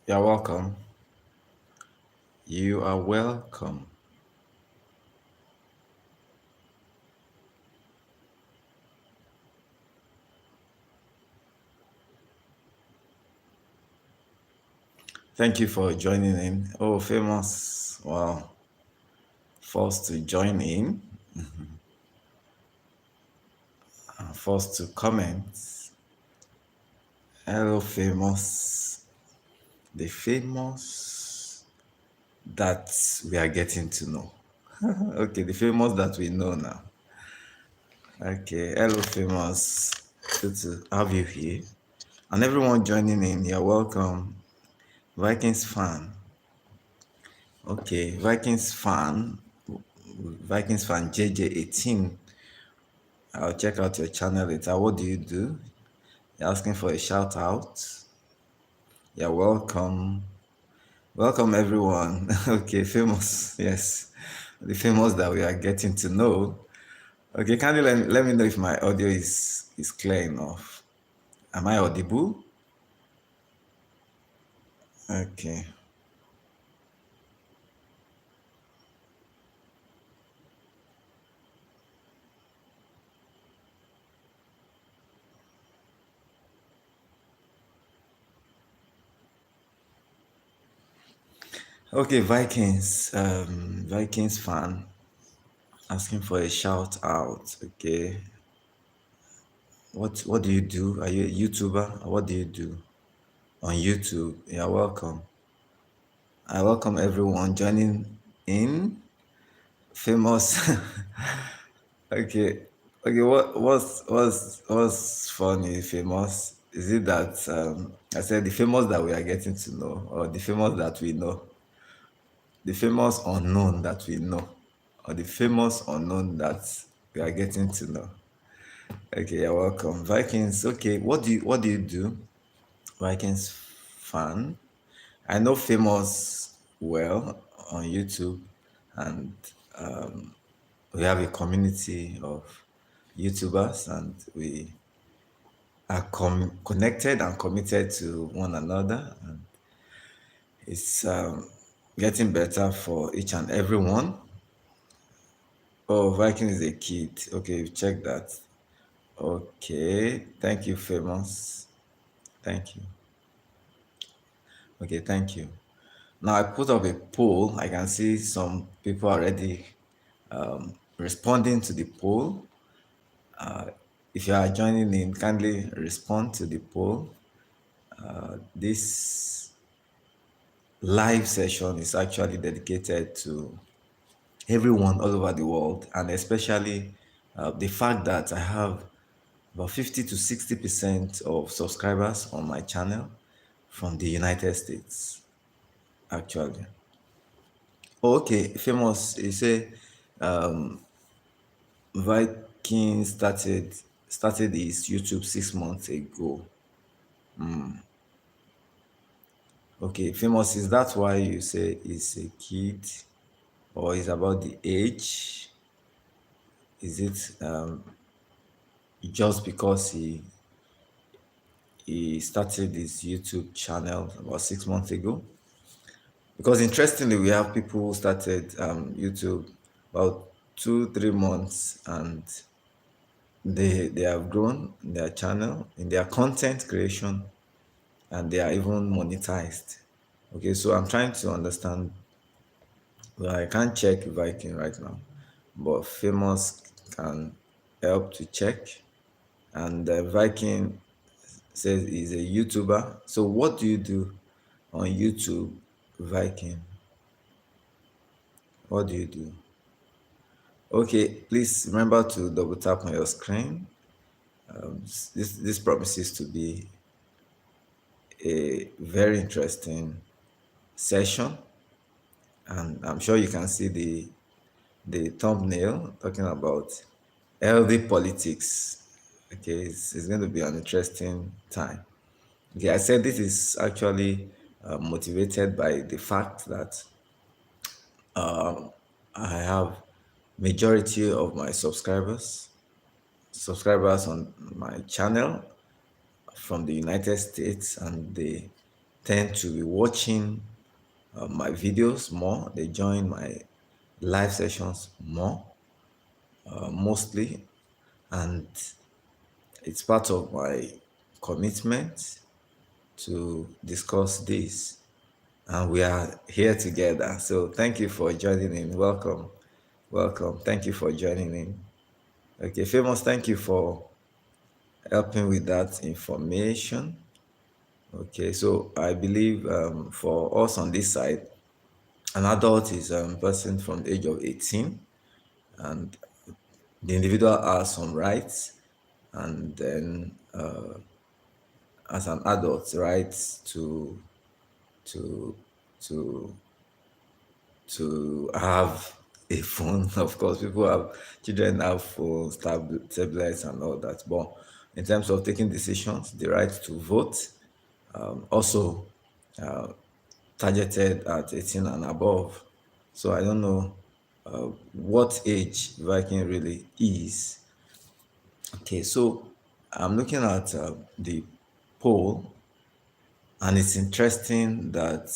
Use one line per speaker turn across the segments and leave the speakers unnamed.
You're welcome. You are welcome. Thank you for joining in. Oh, famous. Wow. Forced to join in, forced to comment. Hello, famous. The famous that we are getting to know. Okay, the famous that we know now. Okay, hello, famous. Good to have you here. And everyone joining in, you're welcome. Vikings fan. Okay, Vikings fan JJ18. I'll check out your channel later. What do you do? You're asking for a shout out. You're welcome. Welcome everyone. Okay, famous. Yes. The famous that we are getting to know. Okay, can you let me know if my audio is clear enough? Am I audible? Okay. Okay, Vikings fan asking for a shout out. Okay. What do you do? Are you a YouTuber? What do you do on YouTube? You're welcome. I welcome everyone joining in. Famous. Okay. Okay, what's funny, famous? Is it that I said the famous that we are getting to know, or the famous that we know? The famous unknown that we know, or the famous unknown that we are getting to know? Okay, you're welcome. Vikings, okay, what do you do? Vikings fan. I know famous well on YouTube, and we have a community of YouTubers, and we are connected and committed to one another. And it's getting better for each and every one. Oh, Viking is a kid. Okay, check that. Okay, thank you, famous. Thank you. Okay, thank you. Now I put up a poll. I can see some people already responding to the poll. If you are joining in, kindly respond to the poll. This live session is actually dedicated to everyone all over the world, and especially the fact that I have about 50 to 60% of subscribers on my channel from the United States, actually. Okay, famous. You say Viking started his YouTube 6 months ago. Okay, famous. Is that why you say he's a kid, or is about the age? Is it just because he started his YouTube channel about 6 months ago? Because interestingly, we have people who started YouTube about 2 3 months, and they have grown in their channel, in their content creation, and they are even monetized. Okay, so I'm trying to understand. Well, I can't check Viking right now, but famous can help to check. And Viking says he's a YouTuber. So what do you do on YouTube, Viking? What do you do? Okay, please remember to double tap on your screen. This promises to be a very interesting session, and I'm sure you can see the thumbnail talking about healthy politics. Okay, it's going to be an interesting time. Okay, I said this is actually motivated by the fact that I have majority of my subscribers on my channel from the United States, and they tend to be watching my videos more. They join my live sessions more, mostly, and it's part of my commitment to discuss this. And we are here together. So thank you for joining in. Welcome. Welcome. Thank you for joining in. Okay, Famous, thank you for helping with that information. Okay, so I believe for us on this side, an adult is a person from the age of 18, and the individual has some rights, and then as an adult, rights to to to have a phone. Of course, people have children have phones, tablets, and all that. But in terms of taking decisions, the right to vote, also targeted at 18 and above. So I don't know what age Viking really is. Okay, so I'm looking at the poll, and it's interesting that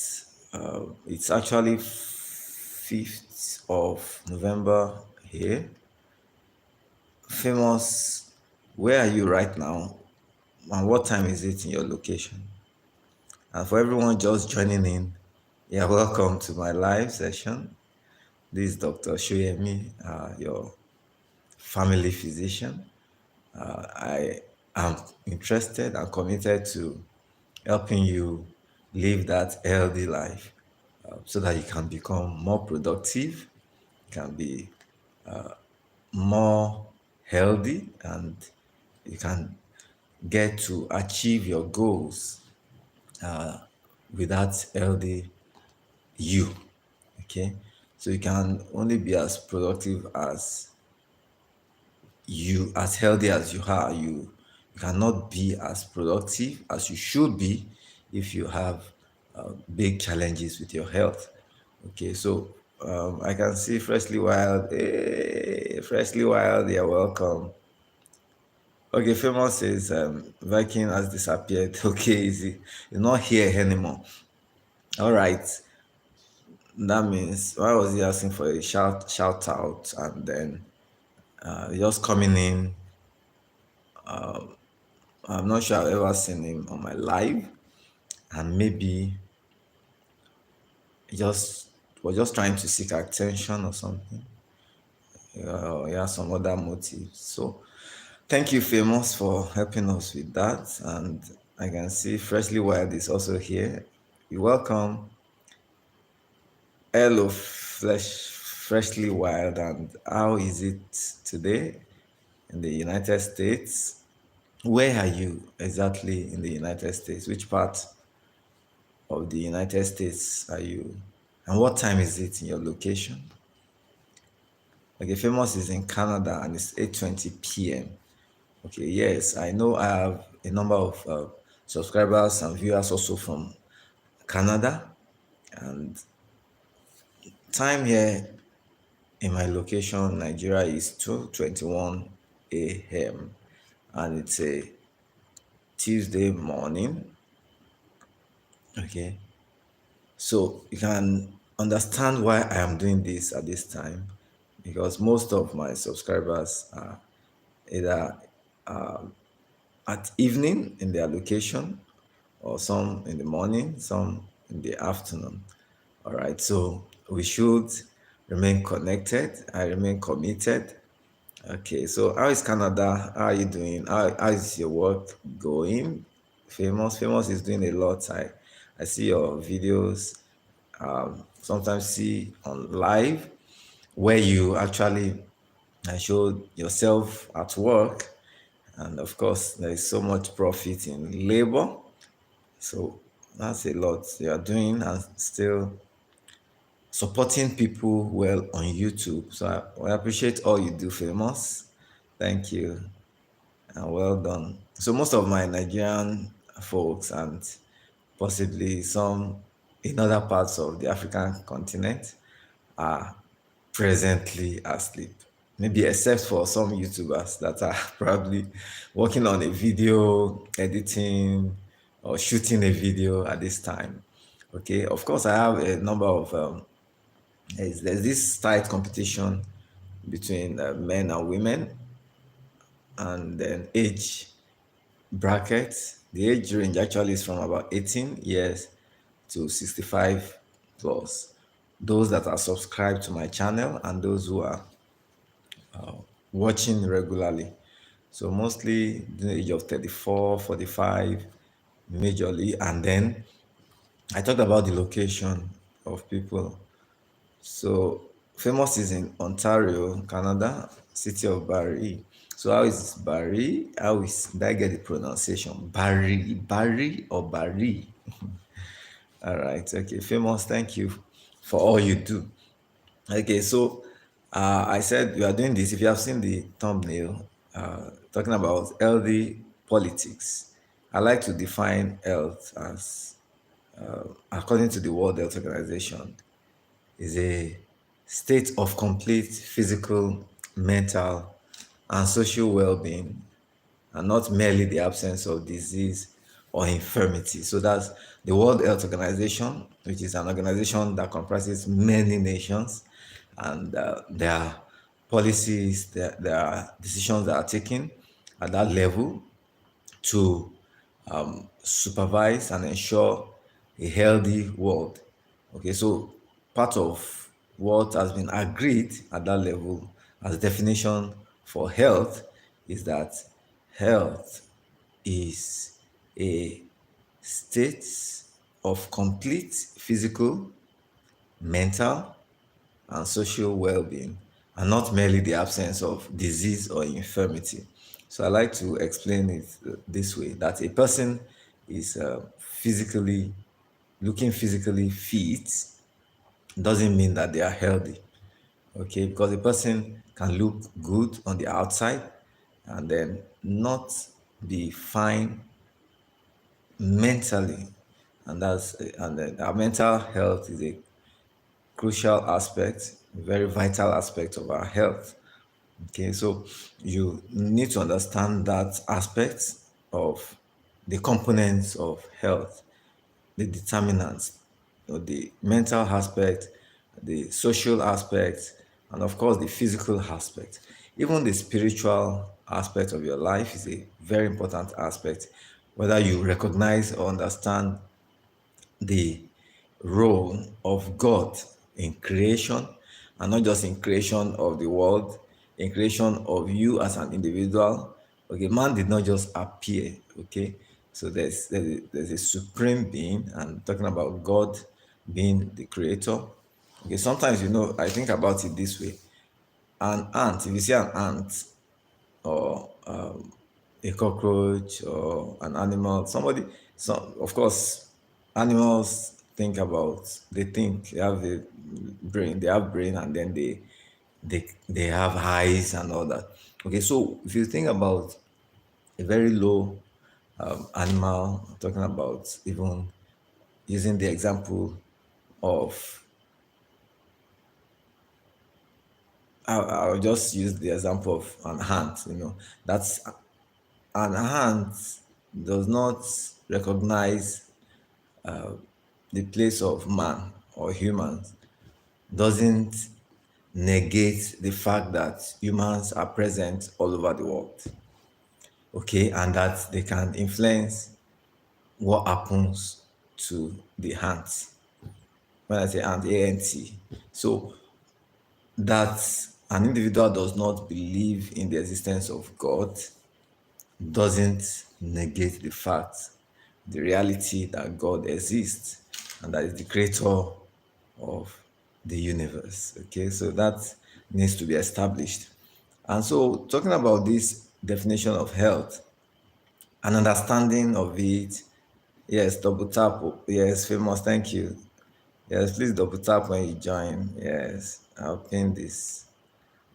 it's actually 5th of November here. Famous, where are you right now? And what time is it in your location? And for everyone just joining in, yeah, welcome to my live session. This is Dr. Soyemi, your family physician. I am interested and committed to helping you live that healthy life so that you can become more productive, can be more healthy, and you can get to achieve your goals with that healthy you. Okay, so you can only be as productive as you, as healthy as you are. You cannot be as productive as you should be if you have big challenges with your health. Okay, so I can see Freshly Wild. Hey, Freshly Wild, you're welcome. Okay, Famous says Viking has disappeared. Okay, easy. He's not here anymore. All right. That means why was he asking for a shout out, and then just coming in? I'm not sure I've ever seen him on my live, and maybe he just was just trying to seek attention or something. He has some other motives. So thank you, Famous, for helping us with that. And I can see Freshly Wild is also here. You're welcome. Hello, Freshly Wild, and how is it today in the United States? Where are you exactly in the United States? Which part of the United States are you? And what time is it in your location? Okay, Famous is in Canada and it's 8:20 p.m. Okay, yes, I know I have a number of subscribers and viewers also from Canada, and time here in my location, Nigeria, is 2:21 a.m. and it's a Tuesday morning. Okay, so you can understand why I am doing this at this time, because most of my subscribers are either at evening in their location, or some in the morning, some in the afternoon. All right, so we should remain connected. I remain committed. Okay, so how is Canada? How are you doing? How is your work going? Famous is doing a lot. I see your videos, sometimes see on live where you actually show yourself at work. And of course, there is so much profit in labor. So that's a lot you are doing, and still supporting people well on YouTube. So I appreciate all you do, Famous. Thank you and well done. So most of my Nigerian folks, and possibly some in other parts of the African continent, are presently asleep. Maybe except for some YouTubers that are probably working on a video, editing, or shooting a video at this time. Okay, of course, I have a number of there's this tight competition between men and women, and then age brackets. The age range actually is from about 18 years to 65 plus. Those that are subscribed to my channel and those who are watching regularly. So mostly the age of 34, 45, majorly. And then I talked about the location of people. So famous is in Ontario, Canada, city of Barrie. So how is Barrie? How is, did I get the pronunciation? Barrie, Barrie or Barrie? All right. Okay. Famous. Thank you for all you do. Okay. So I said we are doing this. If you have seen the thumbnail, talking about healthy politics, I like to define health as, according to the World Health Organization, is a state of complete physical, mental, and social well being, and not merely the absence of disease or infirmity. So that's the World Health Organization, which is an organization that comprises many nations, and there are policies, there are decisions that are taken at that level to supervise and ensure a healthy world. Okay, so part of what has been agreed at that level as definition for health is that health is a state of complete physical, mental, and social well-being, and not merely the absence of disease or infirmity. So I like to explain it this way: that a person is physically looking physically fit doesn't mean that they are healthy. Okay, because a person can look good on the outside and then not be fine mentally, and then our mental health is a crucial aspect, very vital aspect of our health. Okay, so you need to understand that aspect of the components of health, the determinants, the mental aspect, the social aspect, and of course the physical aspect. Even the spiritual aspect of your life is a very important aspect, whether you recognize or understand the role of God in creation, and not just in creation of the world, in creation of you as an individual. Okay, man did not just appear. Okay, so there's a supreme being, and talking about God being the creator. Okay, sometimes I think about it this way: an ant. If you see an ant, or a cockroach or an animal, somebody, so of course animals they have a brain, they have brain, and then they have eyes and all that. Okay, so if you think about a very low animal, talking about even using the example of, I'll just use the example of an ant. That's an ant does not recognize the place of man or humans, doesn't negate the fact that humans are present all over the world. Okay, and that they can influence what happens to the ants. When I say ant, ant, so that an individual does not believe in the existence of God doesn't negate the fact, the reality that God exists and that is the creator of the universe. Okay, so that needs to be established. And so, talking about this definition of health, an understanding of it, yes, double tap, yes, famous, thank you. Yes, please double tap when you join. Yes, I'll pin this.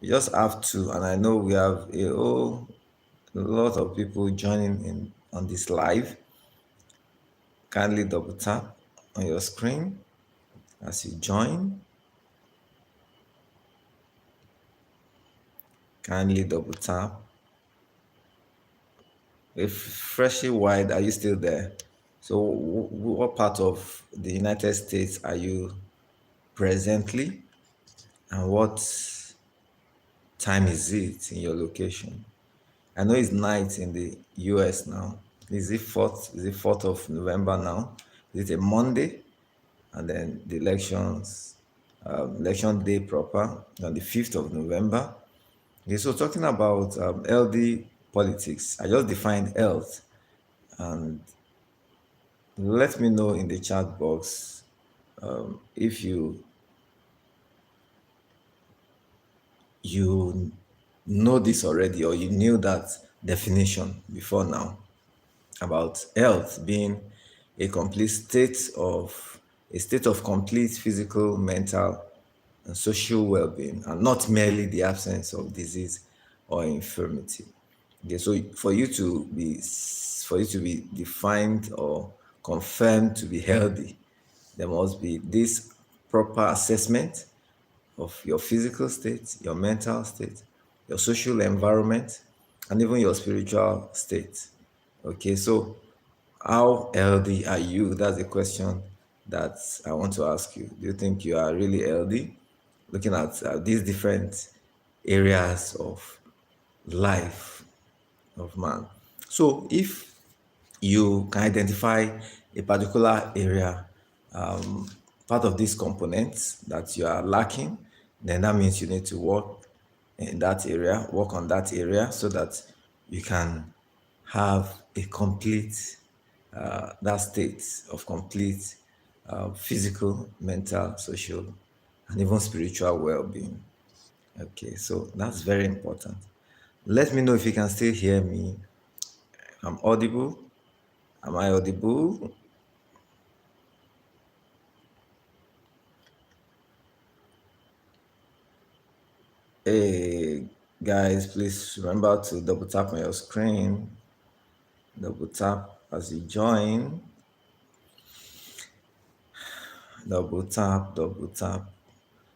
You just have to, and I know we have a lot of people joining in on this live. Kindly double tap on your screen as you join. Kindly double tap. If freshly wide, are you still there? So, what part of the United States are you presently, and what time is it in your location? I know it's night in the US now. Is it fourth? Is it 4th of November now? Is it a Monday? And then the elections, election day proper on the 5th of November. Okay, so talking about LD politics, I just defined health, and let me know in the chat box if you know this already, or you knew that definition before now, about health being a state of complete physical, mental, and social well-being, and not merely the absence of disease or infirmity. Okay, so for you to be defined or confirmed to be healthy, there must be this proper assessment of your physical state, your mental state, your social environment, and even your spiritual state. Okay, so how healthy are you? That's a question that I want to ask you. Do you think you are really healthy? Looking at these different areas of life of man. So, if you can identify a particular area, um, part of these components that you are lacking, then that means you need to work in that area, work on that area so that you can have a complete, that state of complete physical, mental, social, and even spiritual well being. Okay, so that's very important. Let me know if you can still hear me. I'm audible. Am I audible? Hey, guys, please remember to double tap on your screen. Double tap as you join. Double tap, double tap.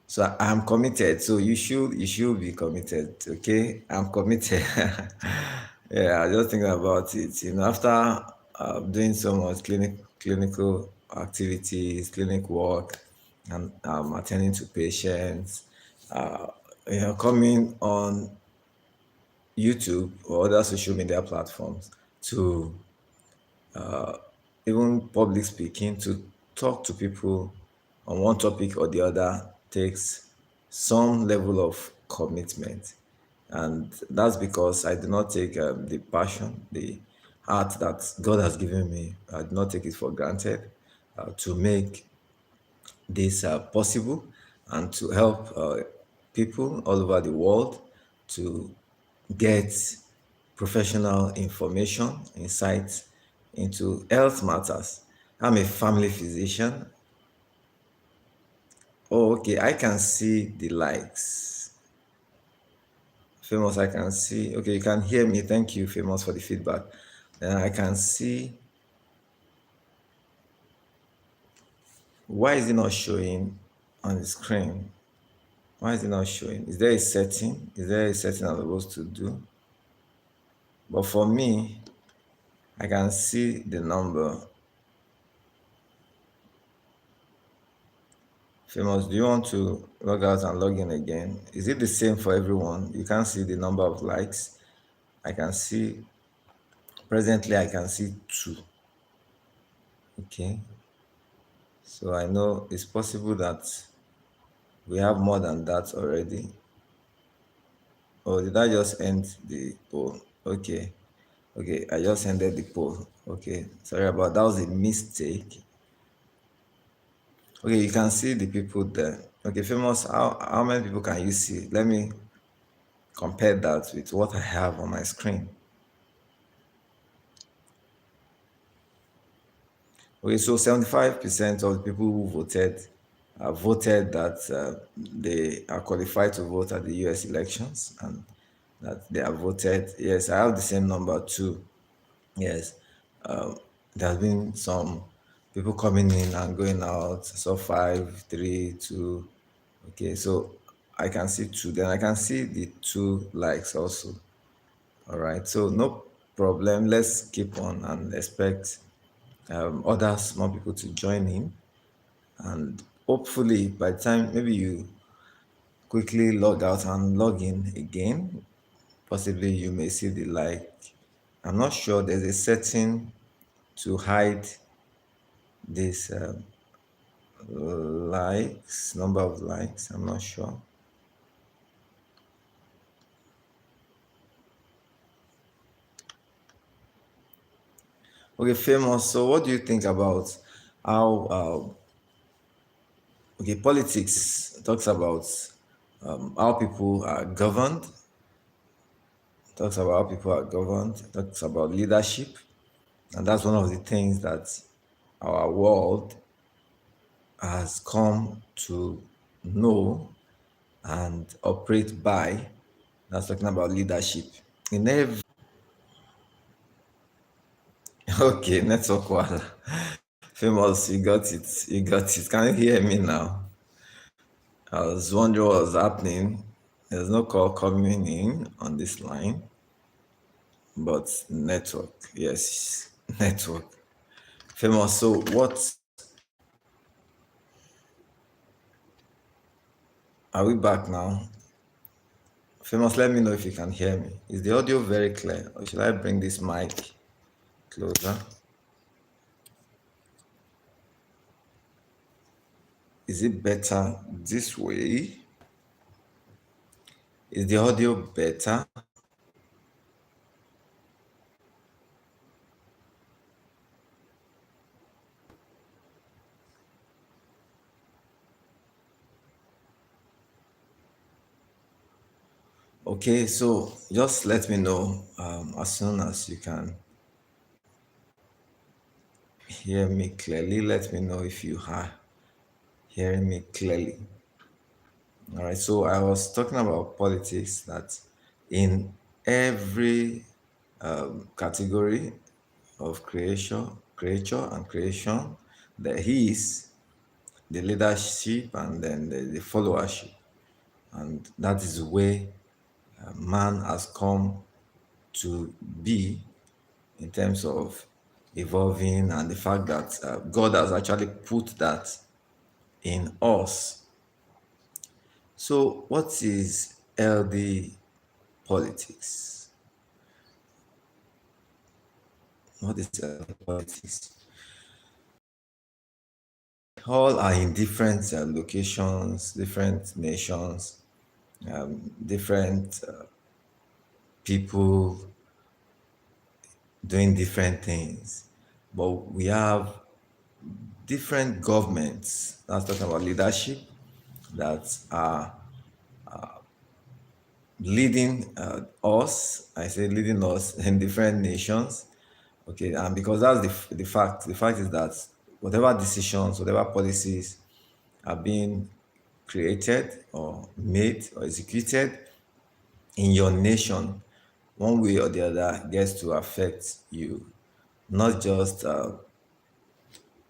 So I'm committed. So you should be committed. Okay, I'm committed. Yeah, I just thinking about it. After doing so much clinical activities, clinic work, and attending to patients, uh, coming on YouTube or other social media platforms to even public speaking, to talk to people on one topic or the other takes some level of commitment. And that's because I do not take the passion, the heart that God has given me, I do not take it for granted to make this possible and to help people all over the world to get professional information, insights into health matters. I'm a family physician. Oh, okay, I can see the likes. Famous, I can see. Okay, you can hear me. Thank you, Famous, for the feedback. Then I can see. Why is it not showing on the screen? Why is it not showing? Is there a setting? Is there a setting I'm supposed to do? But for me, I can see the number. Famous, do you want to log out and log in again? Is it the same for everyone? You can't see the number of likes. I can see, presently, I can see two. Okay. So I know it's possible that we have more than that already. Or did I just end the poll? Okay. Okay, I just ended the poll. Okay, sorry about that. Was a mistake. Okay, you can see the people there. Okay, famous. How many people can you see? Let me compare that with what I have on my screen. Okay, so 75% of the people who voted that they are qualified to vote at the US elections, and that they have voted. Yes, I have the same number too. Yes, there has been some people coming in and going out. So five, three, two. Okay, so I can see two. Then I can see the two likes also. All right, so no problem. Let's keep on and expect. others, more people to join in. And hopefully, by the time maybe you quickly log out and log in again, possibly you may see the like. I'm not sure there's a setting to hide this likes, number of likes. I'm not sure. Okay, famous. So, what do you think about how okay, politics talks about how people are governed, talks about how people are governed, talks about leadership, and that's one of the things that our world has come to know and operate by. That's talking about leadership. In every okay, network wala. Famous, you got it. You got it. Can you hear me now? I was wondering what was happening. There's no call coming in on this line, but network. Yes, network. Famous. So what are we back now? Famous, let me know if you can hear me. Is the audio very clear? Or should I bring this mic closer? Is it better this way? Is the audio better? Okay, so just let me know as soon as you can hear me clearly. Let me know if you are hearing me clearly. All right, so I was talking about politics that in every category of creature and creation, there is the leadership and then the followership. And that is the way man has come to be in terms of evolving and the fact that God has actually put that in us. So, what is LD politics? What is LD politics? All are in different locations, different nations, different people doing different things. But we have different governments, that's talking about leadership, that are leading us, I say leading us in different nations. Okay, and because that's the fact. The fact is that whatever decisions, whatever policies are being created or made or executed in your nation, one way or the other gets to affect you, not just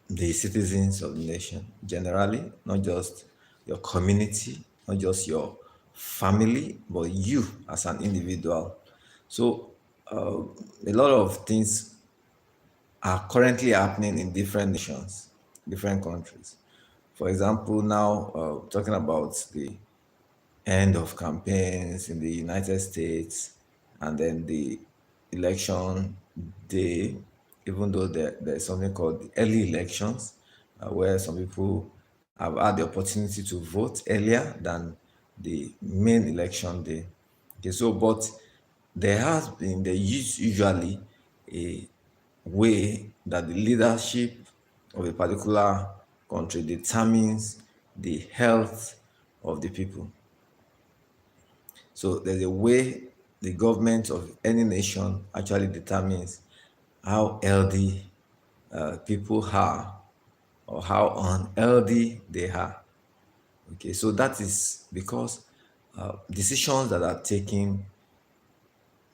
the citizens of the nation generally, not just your community, not just your family, but you as an individual. So, a lot of things are currently happening in different nations, different countries. For example, now talking about the end of campaigns in the United States and then the election day, even though there's something called the early elections, where some people have had the opportunity to vote earlier than the main election day. Okay, so but there is usually a way that the leadership of a particular country determines the health of the people. So there's a way the government of any nation actually determines how healthy people are or how unhealthy they are. Okay, so that is because decisions that are taken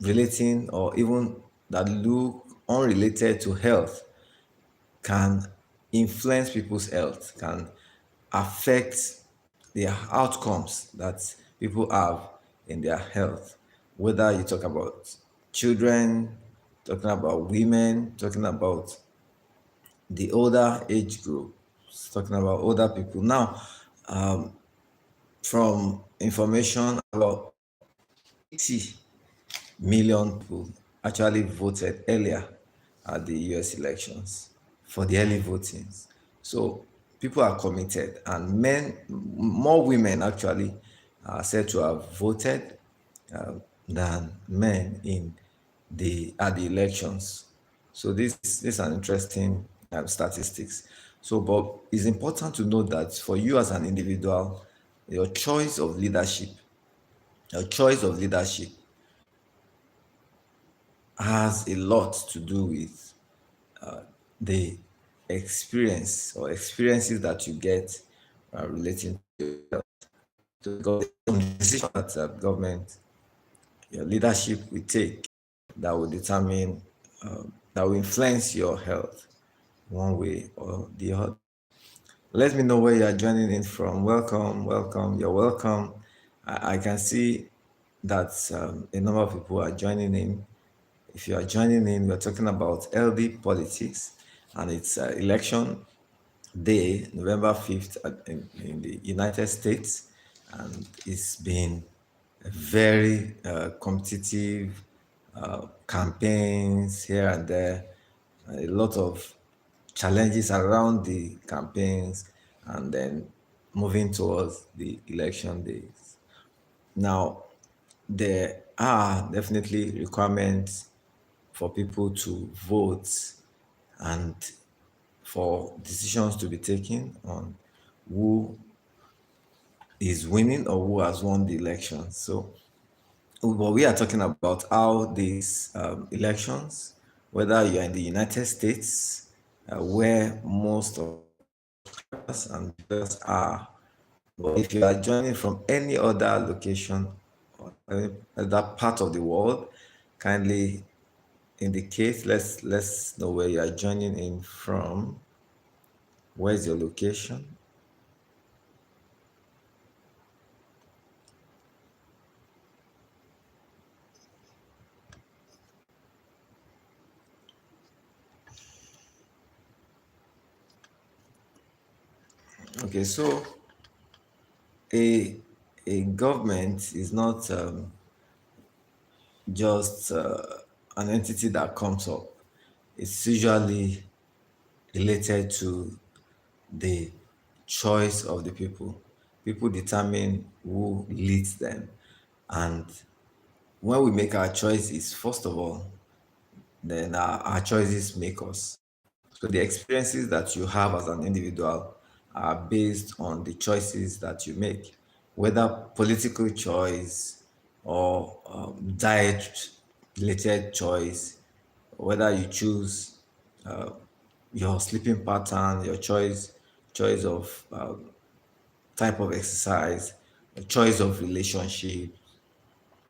relating or even that look unrelated to health can influence people's health, can affect the outcomes that people have in their health. Whether you talk about children, talking about women, talking about the older age group, it's talking about older people. Now, um, from information, about 80 million people actually voted earlier at the US elections for the early votings. So people are committed, and more women actually are said to have voted than men in the at the elections. So this is an interesting statistics. So, but it's important to note that for you as an individual, your choice of leadership, your choice of leadership has a lot to do with the experiences that you get relating to the decision that government, your leadership will take that will determine, that will influence your health one way or the other. Let me know where you are joining in from. Welcome, welcome, you're welcome. I can see that a number of people are joining in. If you are joining in, we're talking about LD politics, and it's election day, November 5th, in the United States. And it's been a very competitive campaigns here and there, a lot of challenges around the campaigns, and then moving towards the election days. Now, there are definitely requirements for people to vote and for decisions to be taken on who is winning or who has won the election. So, but we are talking about how these elections, whether you're in the United States, where most of us and voters are, but if you are joining from any other location or any other part of the world, kindly indicate. Let's know where you are joining in from. Where's your location? Okay, so a a government is not just an entity that comes up. It's usually related to the choice of the people. People determine who leads them, and when we make our choices, first of all, then our choices make us. So the experiences that you have as an individual are based on the choices that you make, whether political choice or diet related choice, whether you choose your sleeping pattern, your choice of type of exercise, a choice of relationship.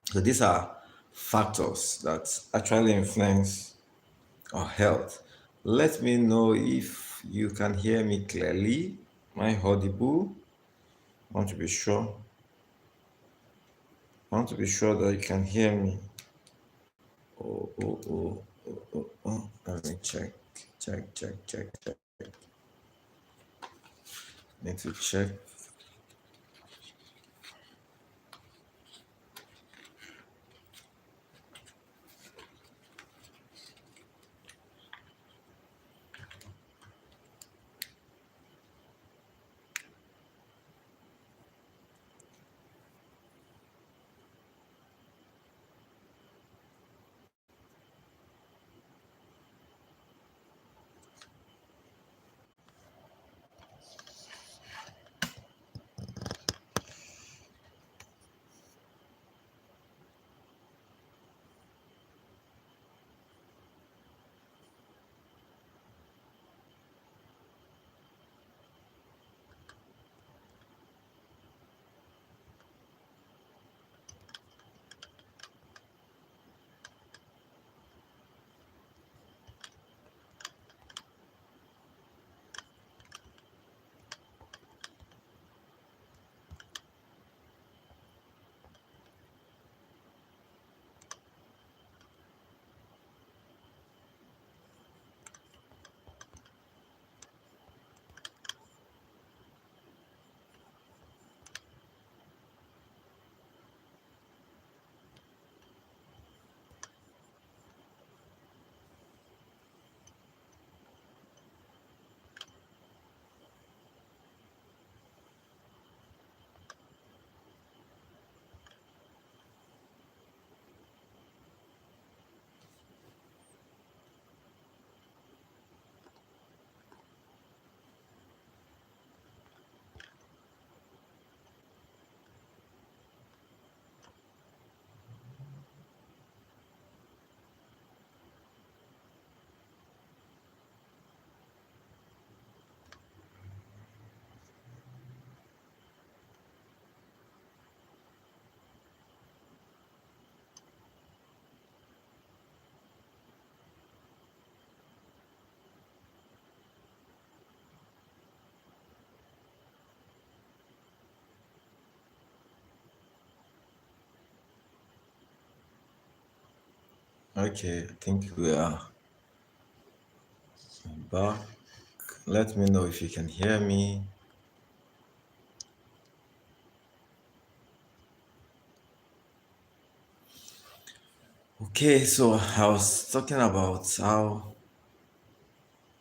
So these are factors that actually influence our health. Let me know if you can hear me clearly. Am I audible? I want to be sure. I want to be sure that you can hear me. Oh, oh, oh, oh, oh, oh. Let me check. Check, check, check, check. Need to check. Okay, I think we are back. Let me know if you can hear me. Okay, so I was talking about how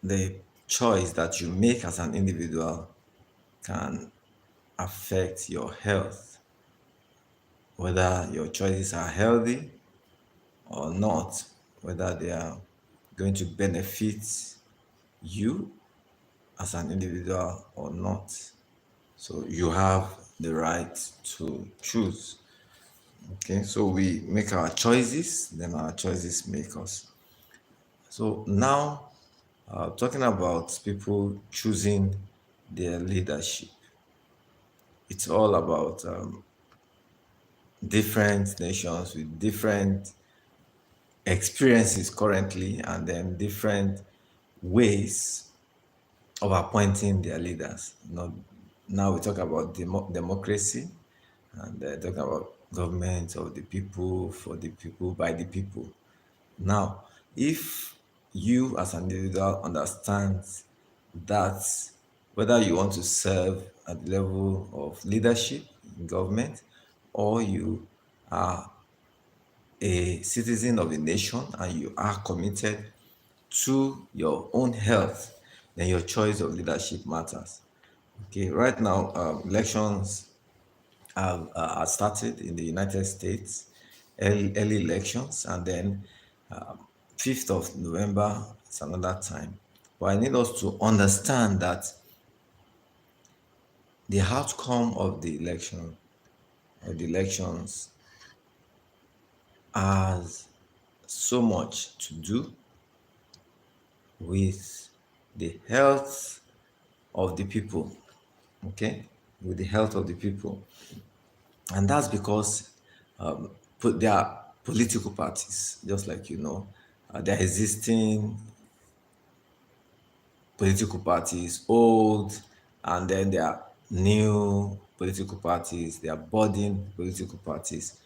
the choice that you make as an individual can affect your health, whether your choices are healthy or not, whether they are going to benefit you as an individual or not. So you have the right to choose. Okay, so we make our choices, then our choices make us. So now, talking about people choosing their leadership, it's all about different nations with different experiences currently, and then different ways of appointing their leaders. Now we talk about democracy, and talking about government of the people, for the people, by the people. Now, if you as an individual understands that whether you want to serve at the level of leadership in government, or you are a citizen of a nation and you are committed to your own health, then your choice of leadership matters. Okay, right now, elections have started in the United States, early elections, and then 5th of November is another time. But I need us to understand that the outcome of the election, of the elections, has so much to do with the health of the people. Okay, with the health of the people, and that's because there are political parties, just like there are existing political parties, old, and then there are new political parties, there are budding political parties.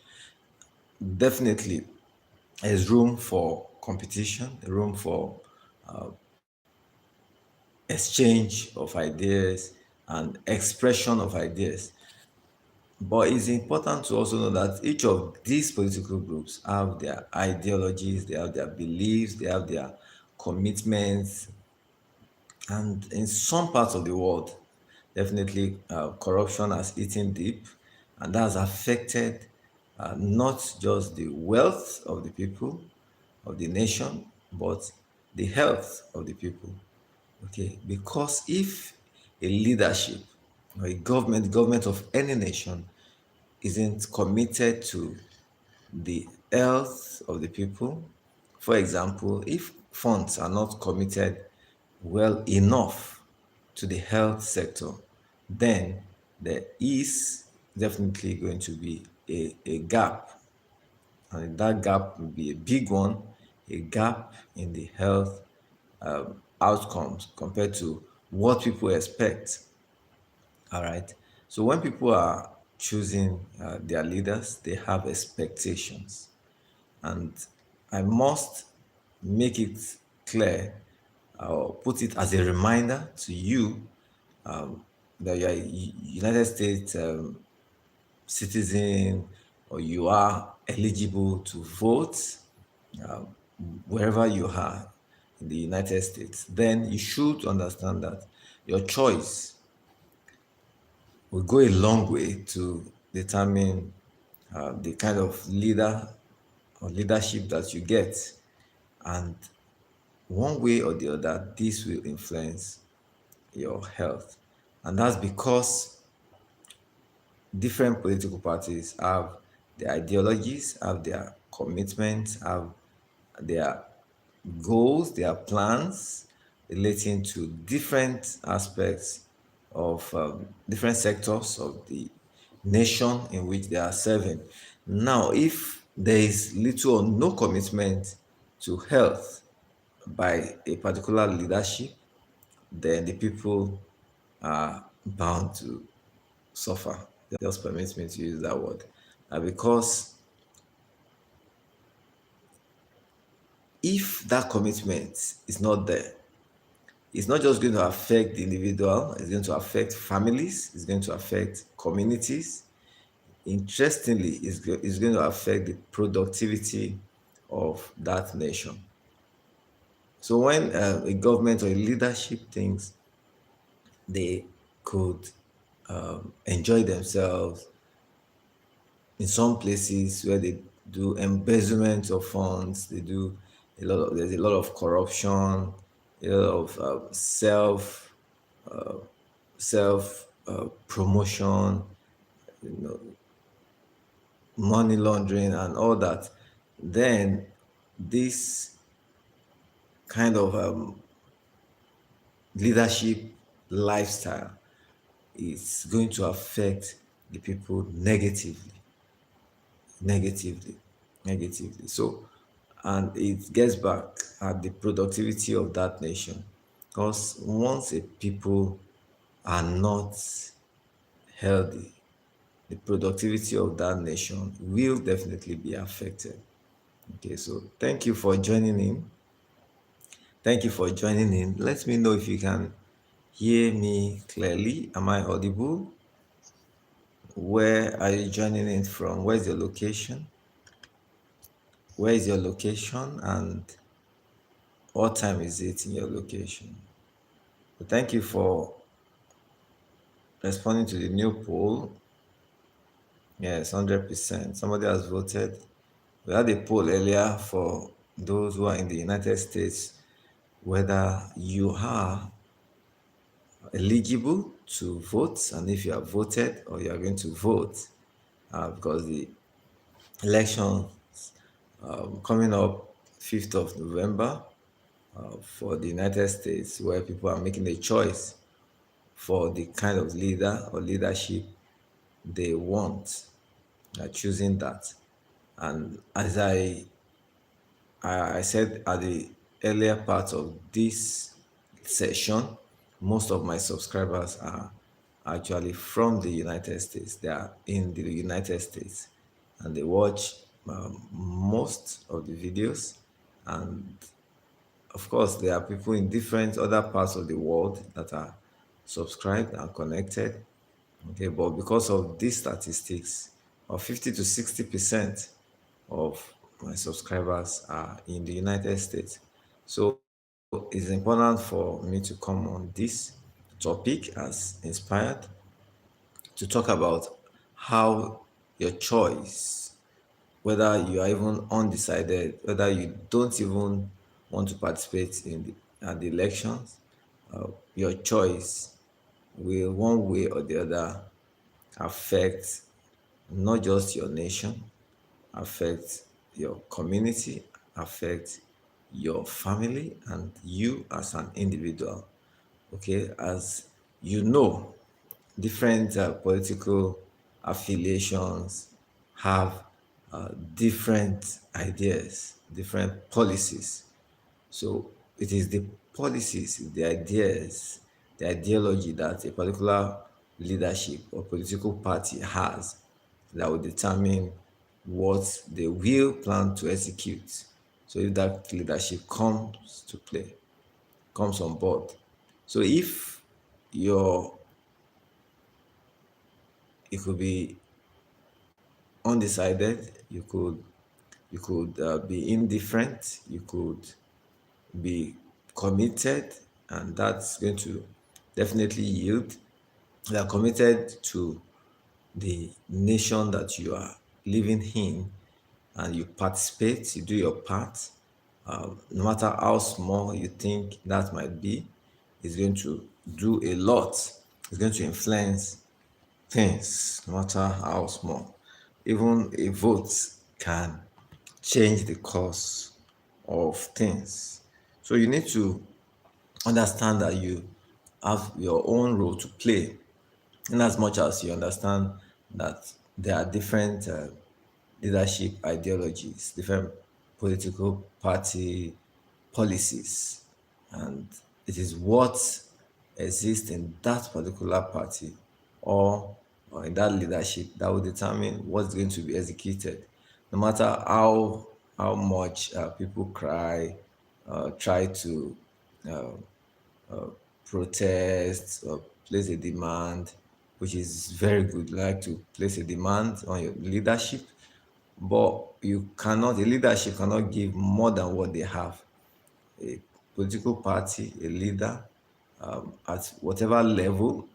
Definitely, there's room for competition, room for exchange of ideas and expression of ideas. But it's important to also know that each of these political groups have their ideologies, they have their beliefs, they have their commitments, and in some parts of the world, definitely corruption has eaten deep, and that has affected not just the wealth of the people, of the nation, but the health of the people. Okay, because if a leadership or a government of any nation isn't committed to the health of the people, for example, if funds are not committed well enough to the health sector, then there is definitely going to be a gap, and that gap will be a big one, a gap in the health outcomes compared to what people expect. All right. So when people are choosing their leaders, they have expectations. And I must make it clear or put it as a reminder to you that you are a United States citizen, or you are eligible to vote um, wherever you are in the United States, then you should understand that your choice will go a long way to determine the kind of leader or leadership that you get. And one way or the other, this will influence your health. And that's because different political parties have their ideologies, have their commitments, have their goals, their plans relating to different aspects of different sectors of the nation in which they are serving. Now, if there is little or no commitment to health by a particular leadership, then the people are bound to suffer. Just permit me to use that word. Because if that commitment is not there, it's not just going to affect the individual, it's going to affect families, it's going to affect communities. Interestingly, it's going to affect the productivity of that nation. So when a government or a leadership thinks they could enjoy themselves in some places where they do embezzlement of funds, they do there's a lot of corruption, a lot of self promotion, you know, money laundering, and all that. Then this kind of leadership lifestyle is going to affect the people negatively, negatively. So, and it gets back at the productivity of that nation, because once a people are not healthy, the productivity of that nation will definitely be affected. Okay, so thank you for joining in. Thank you for joining in. Let me know if you can hear me clearly. Am I audible? Where are you joining in from? Where's your location? Where is your location and what time is it in your location? So thank you for responding to the new poll. Yes, 100%. Somebody has voted. We had a poll earlier for those who are in the United States whether you are eligible to vote and if you have voted or you are going to vote, because the election coming up 5th of November for the United States, where people are making a choice for the kind of leader or leadership they want, choosing that. And as I said at the earlier part of this session, most of my subscribers are actually from the United States. They are in the United States and they watch most of the videos. And of course, there are people in different other parts of the world that are subscribed and connected. Okay, but because of these statistics, of 50 to 60% of my subscribers are in the United States. So it's important for me to come on this topic as inspired to talk about how your choice, whether you are even undecided, whether you don't even want to participate in the elections, your choice will one way or the other affect not just your nation, affect your community, affect your family, and you as an individual. Okay, as you know, different political affiliations have different ideas, different policies. So it is the policies, the ideas, the ideology that a particular leadership or political party has that will determine what they will plan to execute. So if that leadership comes to play, comes on board. So if your it could be undecided, you could be indifferent, you could be committed, and that's going to definitely yield. They are committed to the nation that you are living in, and you participate, you do your part, no matter how small you think that might be, is going to do a lot. It's going to influence things, no matter how small. Even a vote can change the course of things. So you need to understand that you have your own role to play, in as much as you understand that there are different leadership ideologies, different political party policies, and it is what exists in that particular party or in that leadership that will determine what's going to be executed, no matter how how much people cry, try to uh, protest or place a demand, which is very good. Like to place a demand on your leadership, but a leadership cannot give more than what they have. A political party, a leader, at whatever level,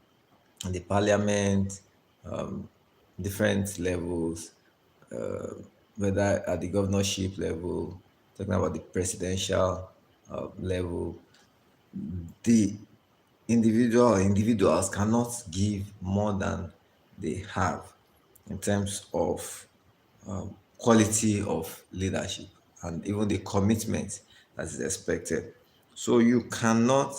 in the parliament, um, different levels, uh, whether at the governorship level, talking about the presidential level, the individuals cannot give more than they have in terms of quality of leadership and even the commitment that is expected. So you cannot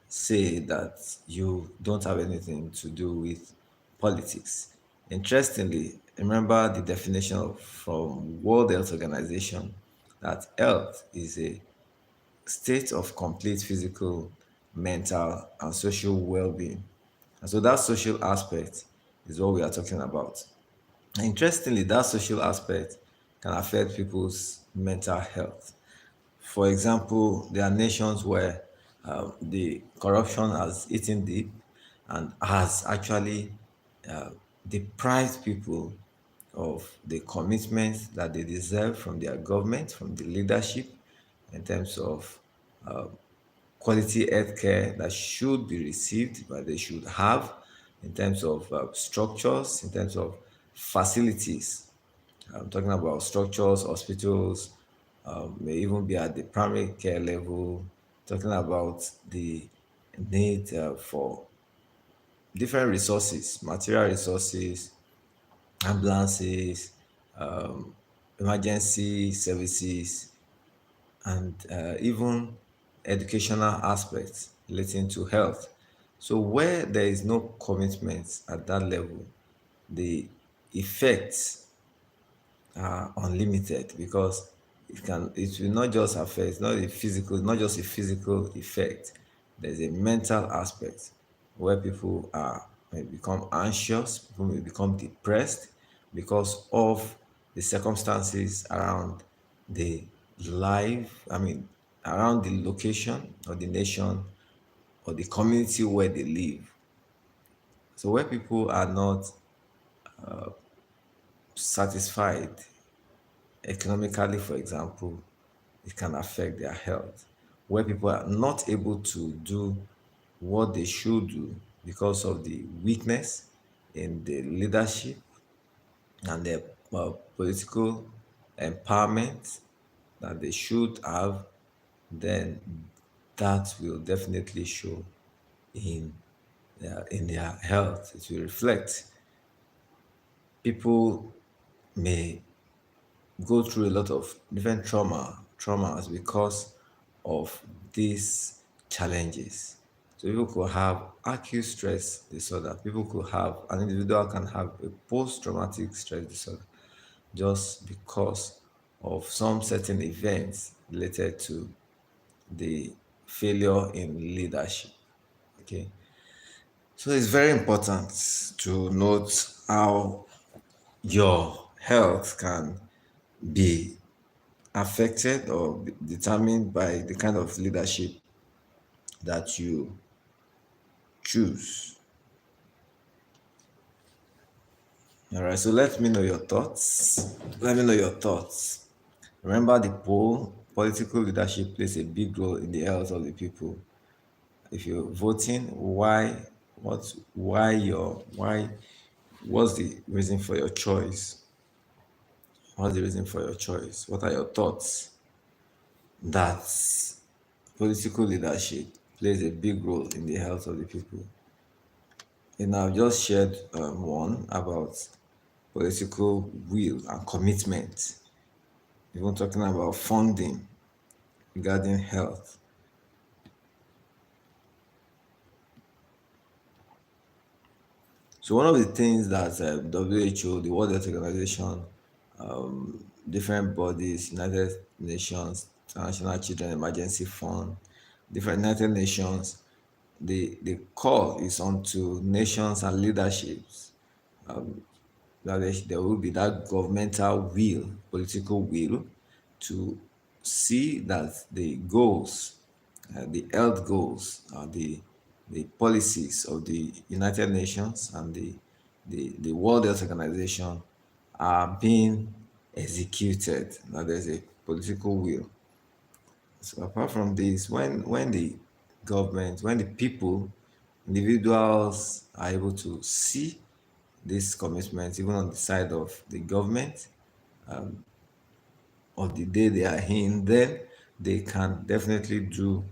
say that you don't have anything to do with politics. Interestingly, remember the definition from World Health Organization that health is a state of complete physical, mental, and social well-being. And so that social aspect is what we are talking about. Interestingly, that social aspect can affect people's mental health. For example, there are nations where the corruption has eaten deep and has actually uh, deprived people of the commitment that they deserve from their government, from the leadership, in terms of quality health care that should be received, but they should have, in terms of structures, in terms of facilities. I'm talking about structures, hospitals, may even be at the primary care level, talking about the need for different resources, material resources, ambulances, emergency services, and even educational aspects relating to health. So, where there is no commitment at that level, the effects are unlimited because it will not just affect, it's not just a physical effect. There's a mental aspect where people are may become anxious, people may become depressed because of the circumstances around the around the location or the nation or the community where they live. So where people are not satisfied economically, for example, it can affect their health. Where people are not able to do what they should do because of the weakness in the leadership and the political empowerment that they should have, then that will definitely show in in their health. It will reflect. People may go through a lot of different traumas because of these challenges. So people could have acute stress disorder. People could have an individual can have a post-traumatic stress disorder just because of some certain events related to the failure in leadership. Okay. So it's very important to note how your health can be affected or determined by the kind of leadership that you choose. All right, so let me know your thoughts. Let me know your thoughts. Remember the poll, political leadership plays a big role in the health of the people. If you're voting, why, what's the reason for your choice? What's the reason for your choice? What are your thoughts that political leadership plays a big role in the health of the people? And I've just shared one about political will and commitment, even talking about funding regarding health. So one of the things that WHO, the World Health Organization, different bodies, United Nations, International Children Emergency Fund, different United Nations, the call is onto nations and leaderships that there will be that governmental will, political will to see that the goals, the health goals, the policies of the United Nations and the World Health Organization are being executed. Now there's a political will. So apart from this, when the government, when the people, individuals are able to see this commitment, even on the side of the government, of the day they are in, then they can definitely do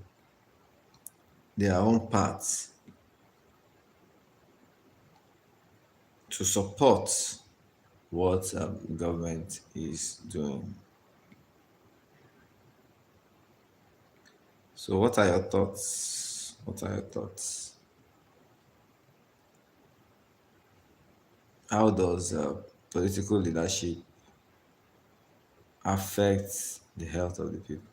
their own parts to support what government is doing. So, what are your thoughts? What are your thoughts? How does political leadership affect the health of the people?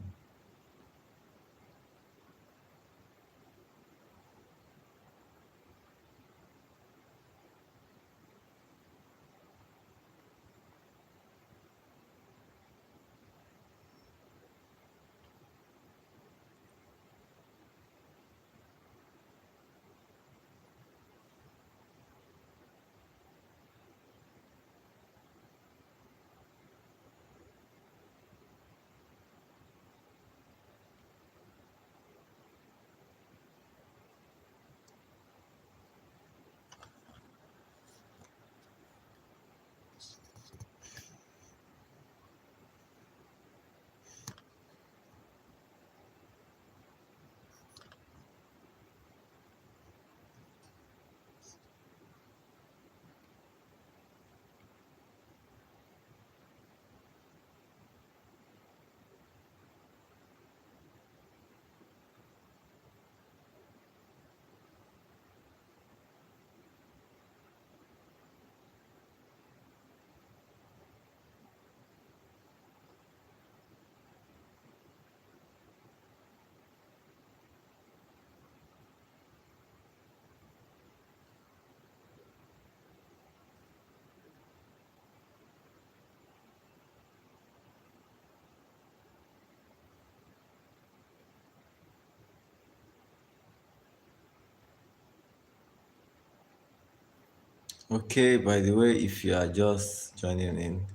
Okay, by the way, if you are just joining in,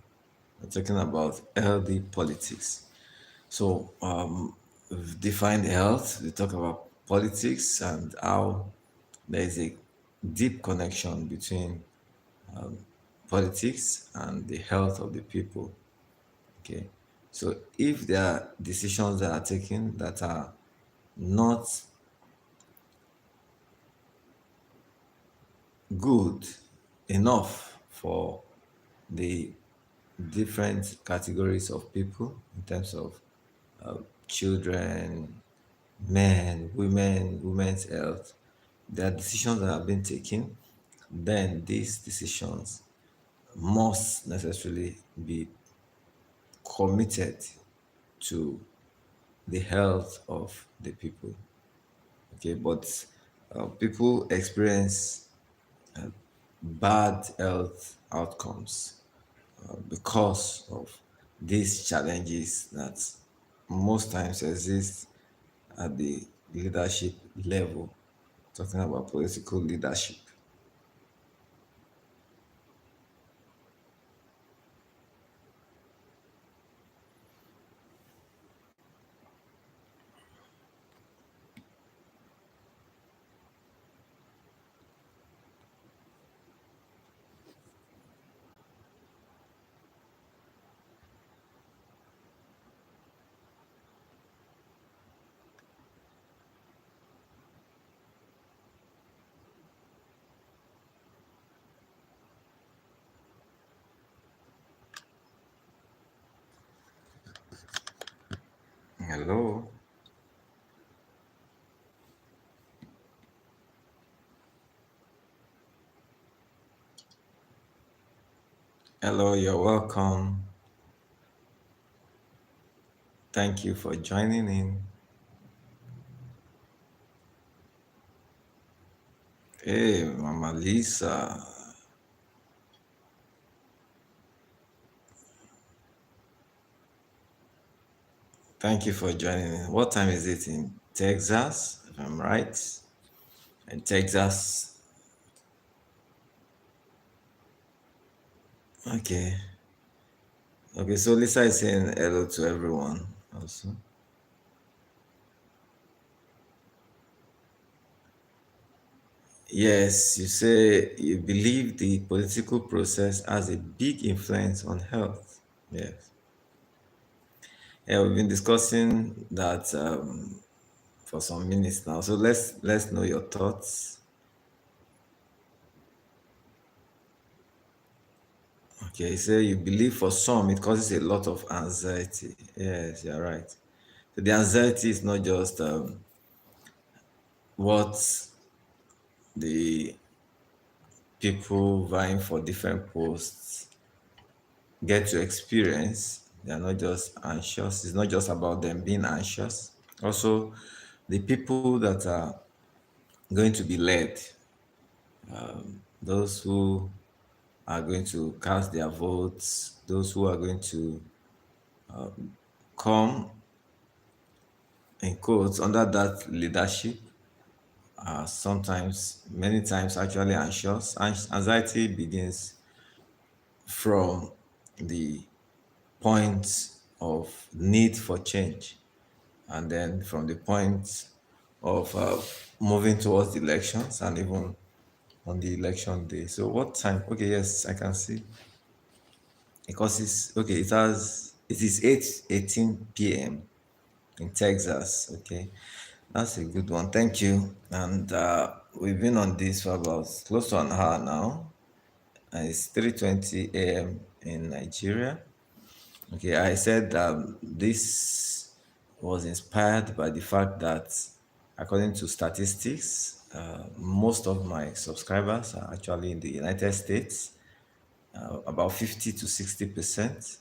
we're talking about healthy politics. So, we've defined health, we talk about politics and how there is a deep connection between politics and the health of the people. Okay. So, if there are decisions that are taken that are not good enough for the different categories of people in terms of children, men, women, women's health, there are decisions that have been taken, then these decisions must necessarily be committed to the health of the people. Okay, but people experience bad health outcomes because of these challenges that most times exist at the leadership level, talking about political leadership. Hello, hello, you're welcome. Thank you for joining in. Hey, Mama Lisa. Thank you for joining me. What time is it in Texas? If I'm right. In Texas. Okay. Okay, so Lisa is saying hello to everyone also. Yes, you say you believe the political process has a big influence on health. Yes. Yeah, we've been discussing that for some minutes now. So let's know your thoughts. Okay, so you believe for some it causes a lot of anxiety. Yes, you're right. So the anxiety is not just what the people vying for different posts get to experience. They are not just anxious. It's not just about them being anxious. Also, the people that are going to be led, those who are going to cast their votes, those who are going to come in quotes under that leadership are sometimes, many times, actually anxious. Anxiety begins from the point of need for change, and then from the point of moving towards the elections, and even on the election day. So, what time? Okay, yes, I can see because it's okay. It is 8:18 p.m. in Texas. Okay, that's a good one. Thank you. And we've been on this for about close to an hour now. And it's 3:20 a.m. in Nigeria. Okay, I said this was inspired by the fact that, according to statistics, most of my subscribers are actually in the United States. About 50 to 60%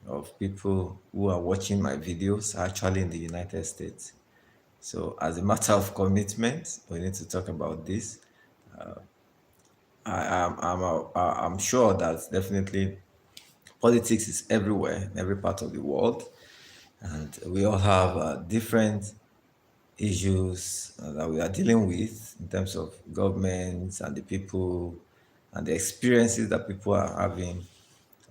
of people who are watching my videos are actually in the United States. So, as a matter of commitment, we need to talk about this. I'm sure that definitely politics is everywhere, in every part of the world, and we all have different issues that we are dealing with in terms of governments and the people and the experiences that people are having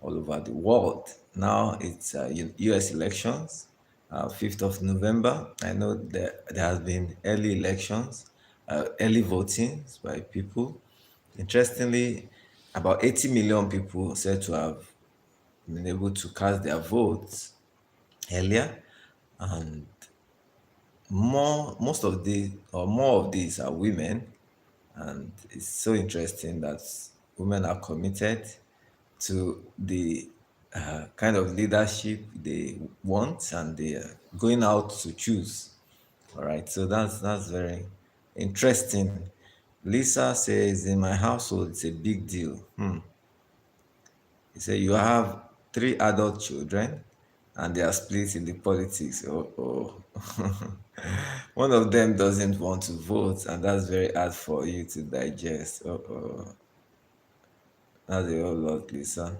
all over the world. Now it's US elections, 5th of November. I know there has been early elections, early voting by people. Interestingly, about 80 million people said to have been able to cast their votes earlier, and most of these or more of these are women, and it's so interesting that women are committed to the kind of leadership they want, and they are going out to choose. All right, so that's very interesting. Lisa says, in my household it's a big deal. He said, you have three adult children and they are split in the politics. Oh. One of them doesn't want to vote, and that's very hard for you to digest. Oh. That's a whole lot, Lisa.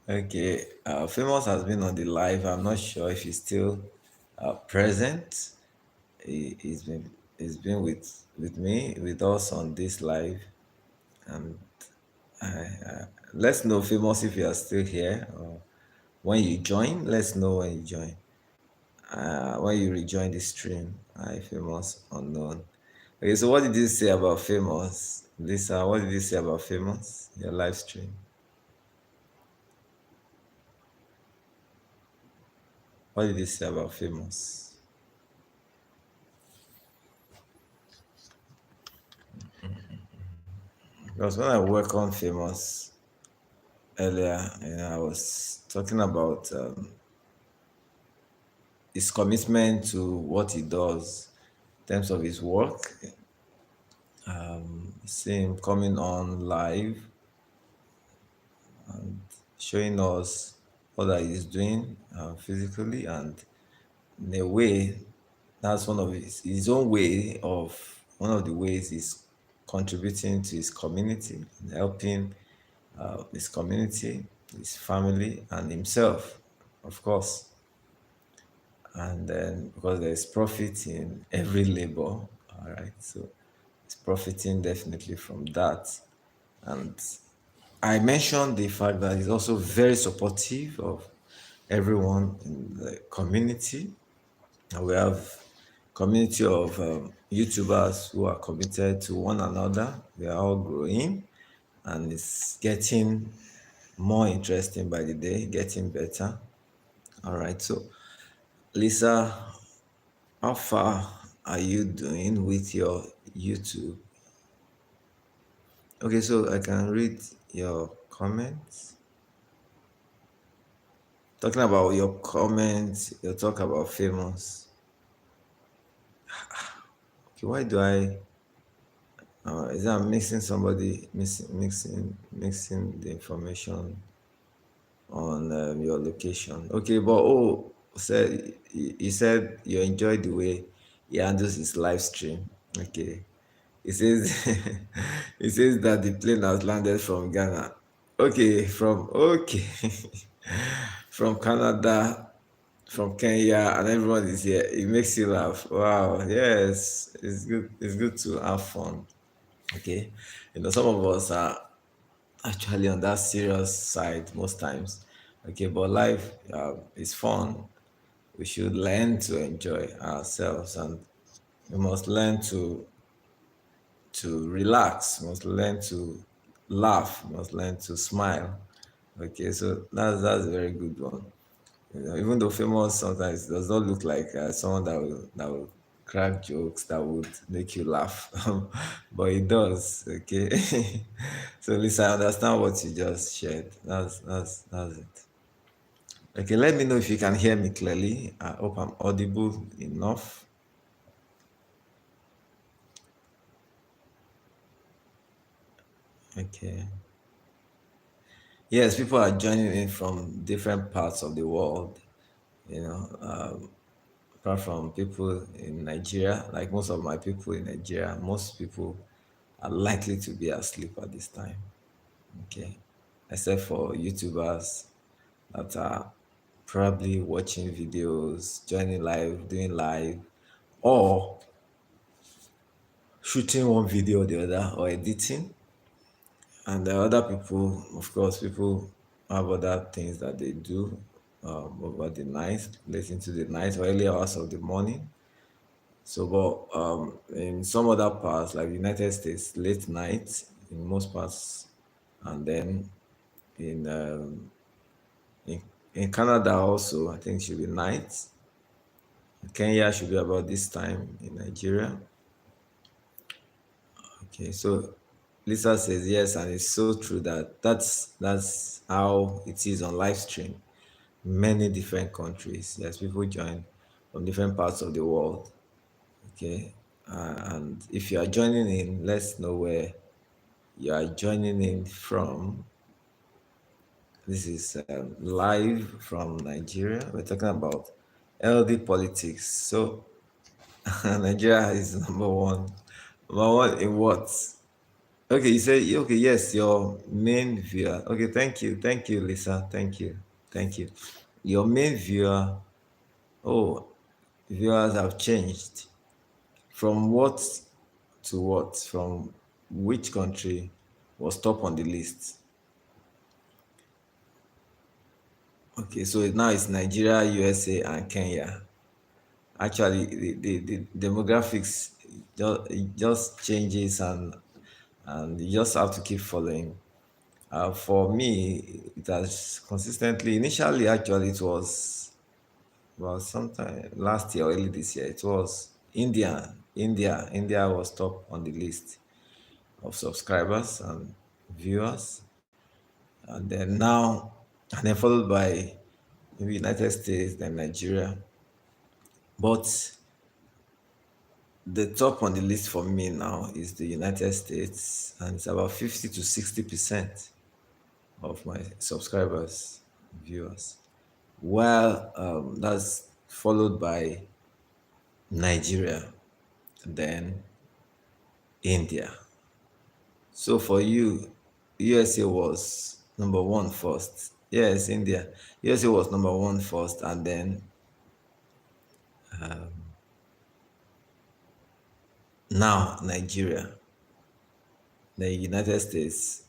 Okay, Famous has been on the live. I'm not sure if he's still present. He's been with me, with us on this live. And let's know, Famous, if you are still here. Or when you join, let's know when you join. When you rejoin the stream, hi, Famous Unknown. Okay, so what did you say about Famous? Lisa, what did you say about Famous? Your live stream. What did you say about Famous? Because when I work on Famous earlier, I was talking about his commitment to what he does in terms of his work. See him coming on live, showing us what that he's doing physically, and in a way, that's one of his own way of one of the ways he's contributing to his community and helping his community, his family, and himself, of course. and then because there's profit in every labor, all right, so it's profiting definitely from that. And I mentioned the fact that he's also very supportive of everyone in the community. And we have community of YouTubers who are committed to one another. We are all growing, and it's getting more interesting by the day, getting better. All right. So, Lisa, how far are you doing with your YouTube? Okay, so I can read your comments. Talking about your comments, you talk about famous. Okay, why do I? Is that I'm mixing somebody, mixing the information on your location? Okay, but said he said you enjoyed the way he handles his live stream. Okay, he says he says that the plane has landed from Ghana. Okay, from Canada, from Kenya, and everyone is here. It makes you laugh. Wow, yes, it's good. It's good to have fun. Okay, some of us are actually on that serious side most times. Okay, but life is fun. We should learn to enjoy ourselves, and we must learn to relax. We must learn to laugh. We must learn to smile. Okay, so that's a very good one. Even though famous sometimes does not look like someone that will crack jokes that would make you laugh, but it does. Okay, so Lisa, I understand what you just shared. That's it. Okay, let me know if you can hear me clearly. I hope I'm audible enough. Okay. Yes, people are joining in from different parts of the world. You know, apart from people in Nigeria, like most of my people in Nigeria, most people are likely to be asleep at this time. Okay. Except for YouTubers that are probably watching videos, joining live, doing live, or shooting one video or the other, or editing. And there are other people, of course, people have other things that they do over the night, late into the night, or early hours of the morning. So, but in some other parts, like the United States, late night in most parts, and then in in, in Canada also, I think should be night. Kenya should be about this time in Nigeria. Okay, so Lisa says yes, and it's so true that that's how it is on live stream. Many different countries, yes, people join from different parts of the world. Okay, and if you are joining in, let's know where you are joining in from. This is live from Nigeria. We're talking about LD politics. So Nigeria is number one. Number one in what? Okay, you say okay. Yes, your main viewer. Okay, thank you, Lisa. Thank you. Your main viewer. Oh, viewers have changed from what to what? From which country was top on the list? Okay, so now it's Nigeria, USA, and Kenya. Actually, the demographics just changes, and you just have to keep following. For me, it has consistently. Initially, actually, it was well sometime last year or early this year. It was India. India was top on the list of subscribers and viewers, and then now, and then followed by maybe United States, then Nigeria. But the top on the list for me now is the United States, and it's about 50 to 60% of my subscribers, viewers. Well, that's followed by Nigeria, then India. So for you, USA was number one first. Yes, India. USA was number one first, and then Now Nigeria, then United States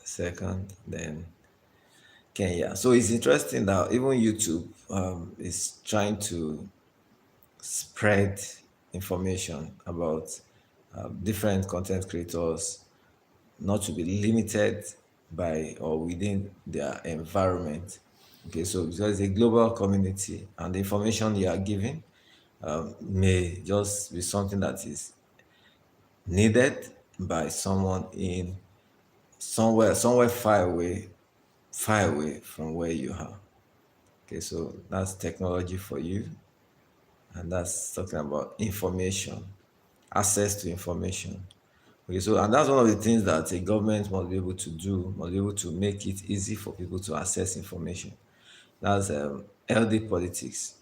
second, then Kenya. So it's interesting that even YouTube is trying to spread information about different content creators, not to be limited by or within their environment. Okay, so because it's a global community and the information you are giving may just be something that is needed by someone in somewhere far away from where you are. Okay, so that's technology for you, and that's talking about information, access to information. Okay, so and that's one of the things that a government must be able to do, must be able to make it easy for people to access information. That's healthy politics.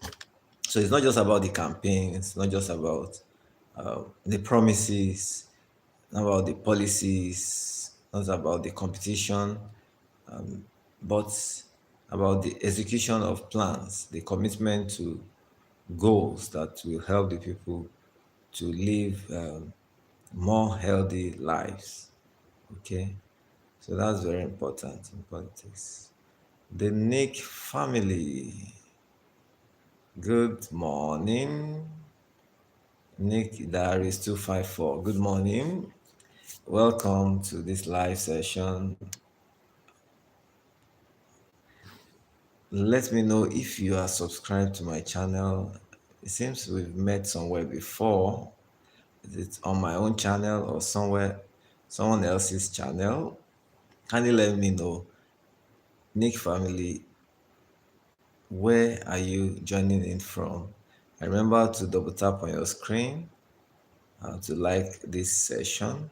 So it's not just about the campaigns, not just about the promises, not about the policies, not about the competition, but about the execution of plans, the commitment to goals that will help the people to live more healthy lives. Okay, so that's very important in politics. The Nick family. Good morning. Nick Diaries 254. Good morning. Welcome to this live session. Let me know if you are subscribed to my channel. It seems we've met somewhere before. Is it on my own channel or someone else's channel? Can you let me know? Nick family, where are you joining in from? And remember to double tap on your screen to like this session.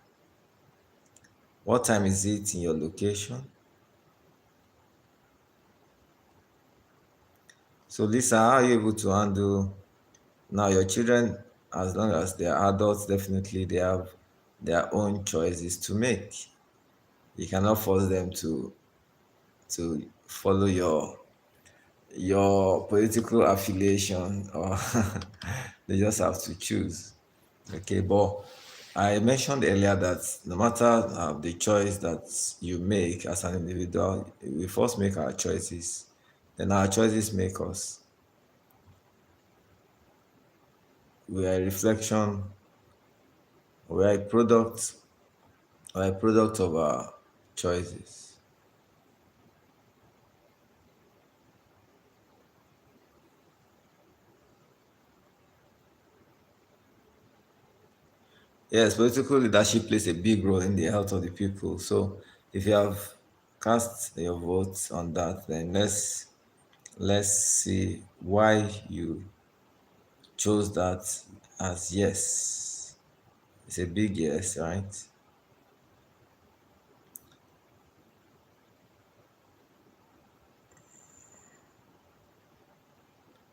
What time is it in your location? So Lisa, how are you able to handle now your children, as long as they are adults, definitely they have their own choices to make. You cannot force them to follow your political affiliation or they just have to choose. Okay, but I mentioned earlier that no matter the choice that you make as an individual, we first make our choices, then our choices make us. We are a reflection, we are a product of our choices. Yes, political leadership plays a big role in the health of the people. So if you have cast your votes on that, then let's see why you chose that as yes. It's a big yes, right?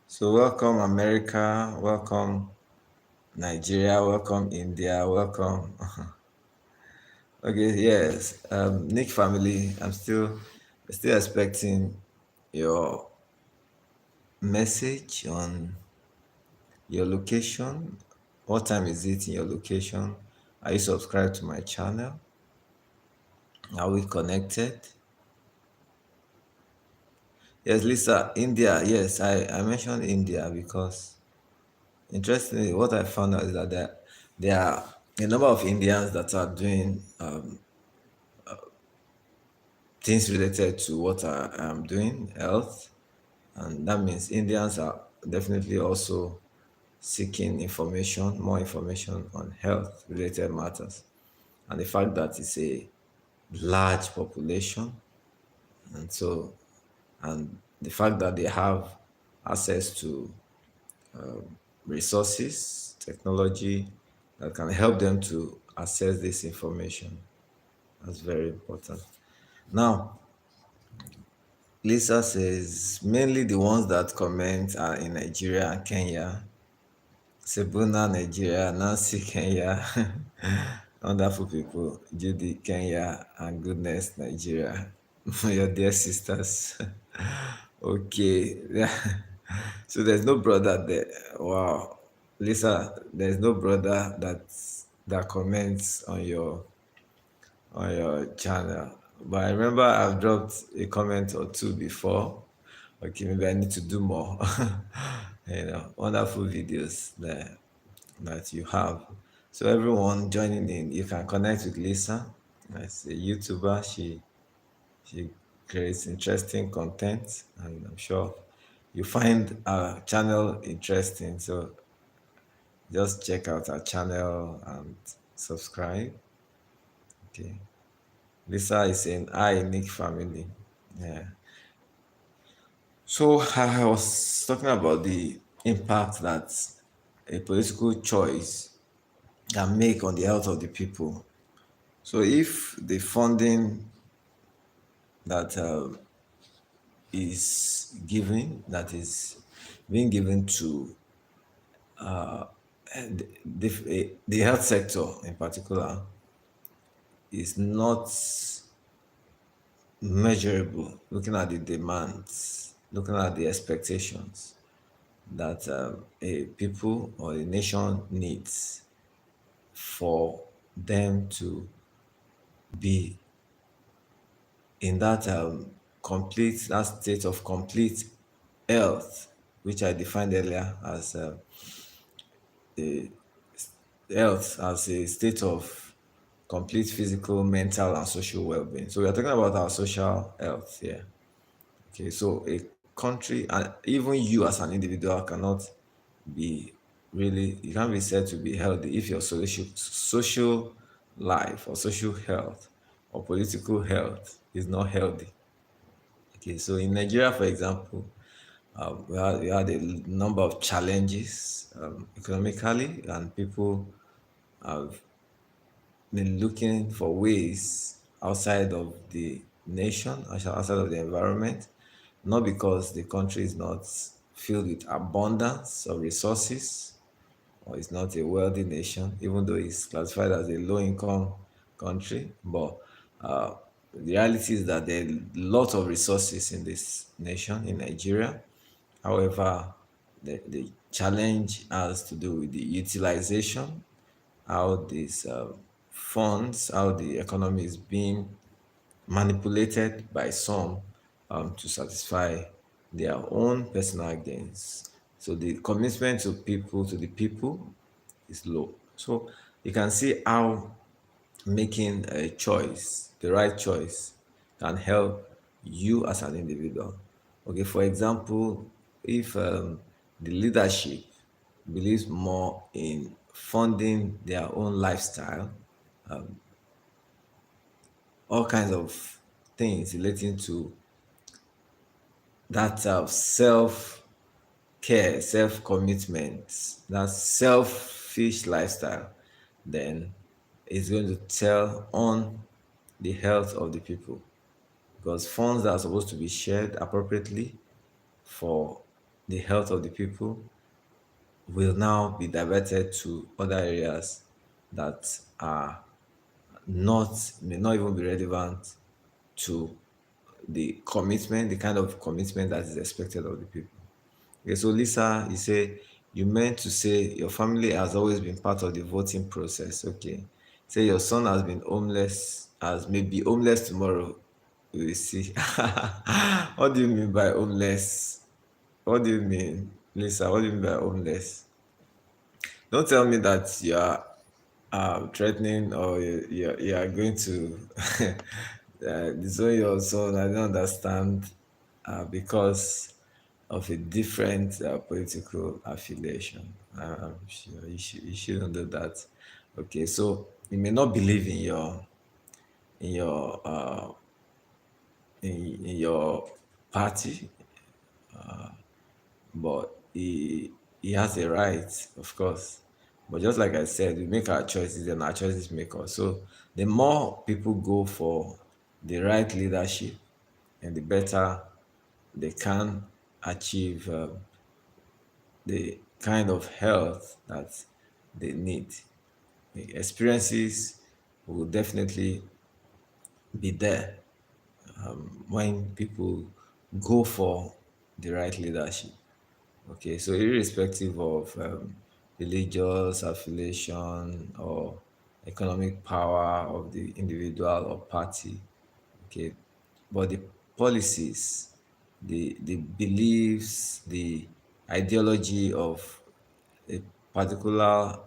So welcome America, welcome Nigeria, welcome India, welcome. Okay, yes. Nick family, I'm still expecting your message on your location. What time is it in your location? Are you subscribed to my channel? Are we connected? Yes, Lisa, India. Yes, I mentioned India because interestingly, what I found out is that there are a number of Indians that are doing things related to what I am doing, health, and that means Indians are definitely also seeking information, more information on health related matters. And the fact that it's a large population, and so, and the fact that they have access to resources, technology that can help them to access this information. That's very important. Now, Lisa says mainly the ones that comment are in Nigeria and Kenya. Sebuna, Nigeria, Nancy, Kenya. Wonderful people. Judy, Kenya, and Goodness, Nigeria. Your dear sisters. Okay. So there's no brother there. Wow, Lisa, there's no brother that comments on your channel. But I remember I've dropped a comment or two before. Okay, maybe I need to do more. Wonderful videos that you have. So everyone joining in, you can connect with Lisa. As a YouTuber, she creates interesting content, and I'm sure you find our channel interesting. So just check out our channel and subscribe. Okay. Lisa is in I Nick family. Yeah. So I was talking about the impact that a political choice can make on the health of the people. So if the funding that is given, that is being given to the health sector in particular, is not measurable, looking at the demands, looking at the expectations that a people or a nation needs for them to be in that that state of complete health, which I defined earlier as health as a state of complete physical, mental, and social well-being. So we are talking about our social health here. Okay, so a country and even you as an individual cannot be really, you can't be said to be healthy if your social life or social health or political health is not healthy. Okay, so in Nigeria, for example, we had a number of challenges economically, and people have been looking for ways outside of the nation, outside of the environment, not because the country is not filled with abundance of resources or it's not a wealthy nation, even though it's classified as a low income country. But uh, the reality is that there are a lot of resources in this nation, in Nigeria. However, the challenge has to do with the utilization, how these funds, how the economy is being manipulated by some to satisfy their own personal gains. So the commitment to the people is low. So you can see how making a choice, the right choice, can help you as an individual. Okay, for example, if the leadership believes more in funding their own lifestyle, all kinds of things relating to that self care, self commitment, that selfish lifestyle, then it's going to tell on the health of the people, because funds that are supposed to be shared appropriately for the health of the people will now be diverted to other areas that are may not even be relevant to the kind of commitment that is expected of the people. Okay, so Lisa, you say you meant to say your family has always been part of the voting process. Okay. Say your son has been homeless, as maybe homeless tomorrow. We will see. What do you mean by homeless? What do you mean, Lisa? What do you mean by homeless? Don't tell me that you are threatening, or you are going to disown your son. I don't understand, because of a different political affiliation. I'm sure you shouldn't do that. Okay, so you may not believe in your in your party, but he has a right, of course. But just like I said, we make our choices and our choices make us. So the more people go for the right leadership, and the better they can achieve the kind of health that they need. The experiences will definitely be there when people go for the right leadership. Okay, so irrespective of religious affiliation or economic power of the individual or party, okay, but the policies, the beliefs, the ideology of a particular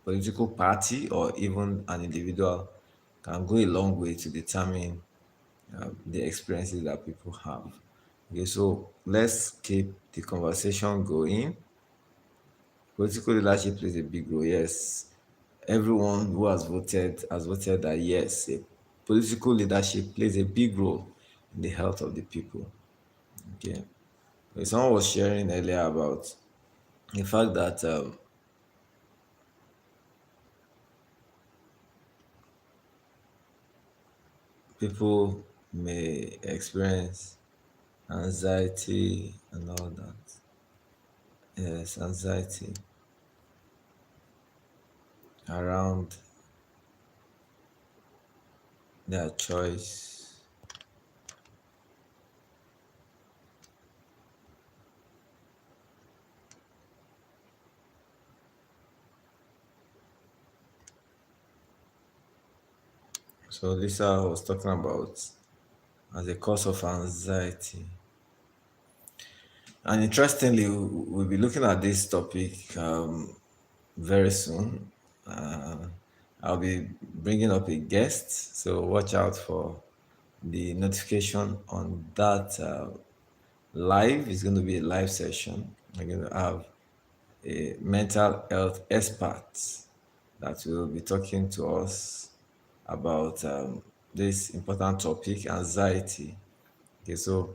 political party or even an individual can go a long way to determine the experiences that people have. Okay, so let's keep the conversation going. Political leadership plays a big role, yes. Everyone who has voted that yes, a political leadership plays a big role in the health of the people. Okay. Someone was sharing earlier about the fact that people may experience anxiety and all that. Yes, anxiety around their choice. So Lisa was talking about as a cause of anxiety. And interestingly, we'll be looking at this topic very soon. Uh, I'll be bringing up a guest, so watch out for the notification on that live. It's going to be a live session. We're going to have a mental health expert that will be talking to us about this important topic, anxiety. Okay, so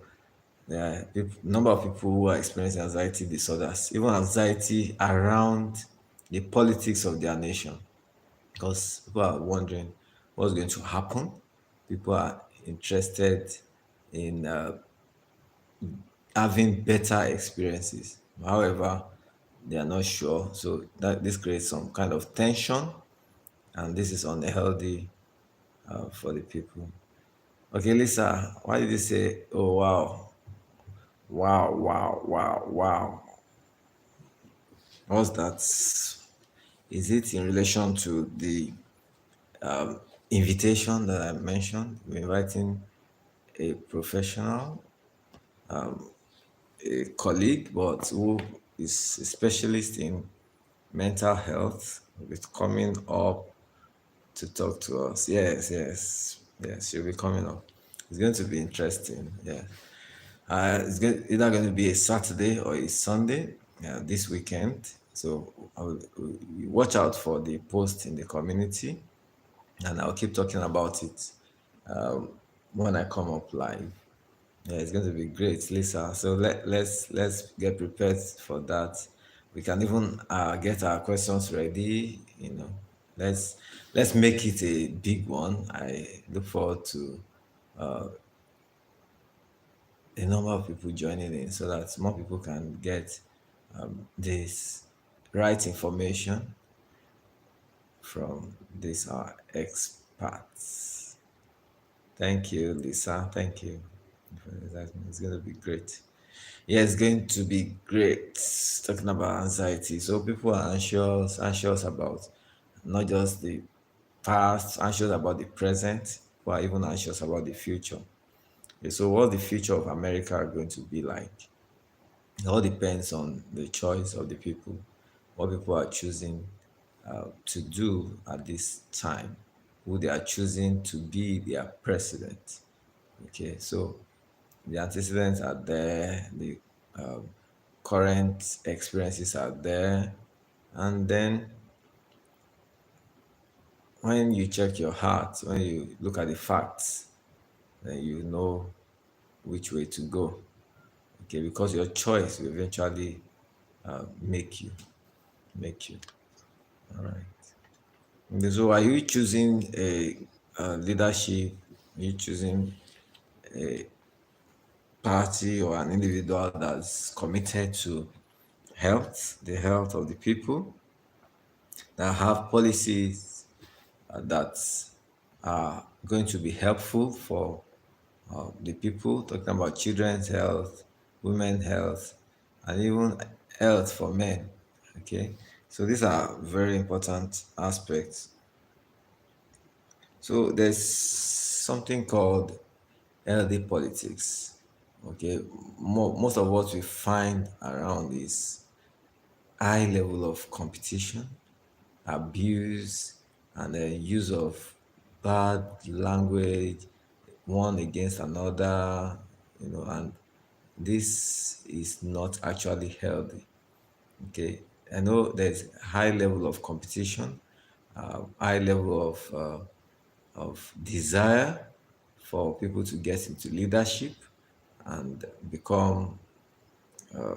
there are number of people who are experiencing anxiety disorders, even anxiety around the politics of their nation, because people are wondering what's going to happen. People are interested in having better experiences. However, they are not sure. So that this creates some kind of tension, and this is unhealthy for the people. Okay, Lisa, why did you say, oh, wow, wow, wow, wow, wow? What's that? Is it in relation to the invitation that I mentioned? We're inviting a professional, a colleague, but who is a specialist in mental health, with coming up to talk to us. Yes, yes, yes, she'll be coming up. It's going to be interesting. Yeah. Either going to be a Saturday or a Sunday this weekend. So watch out for the post in the community, and I'll keep talking about it when I come up live. Yeah, it's going to be great, Lisa. So let's get prepared for that. We can even get our questions ready. Let's let's make it a big one. I look forward to a number of people joining in so that more people can get this right information from these experts. Thank you, Lisa. Thank you. It's going to be great. Yeah, it's going to be great. Talking about anxiety. So people are anxious about not just the past, anxious about the present, but even anxious about the future. Okay, so what the future of America are going to be like? It all depends on the choice of the people, what people are choosing to do at this time, who they are choosing to be their president. Okay, so the antecedents are there, the um, current experiences are there, and then when you check your heart, when you look at the facts, then you know which way to go. Okay, because your choice will eventually make you. All right. Okay, so are you choosing a leadership? Are you choosing party or an individual that's committed to health, the health of the people, that have policies that are going to be helpful for the people, talking about children's health, women's health, and even health for men. Okay, so these are very important aspects. So there's something called healthy politics. Okay, most of what we find around is high level of competition, abuse, and the use of bad language, one against another, and this is not actually healthy. Okay, I know there's high level of competition, high level of desire for people to get into leadership and become,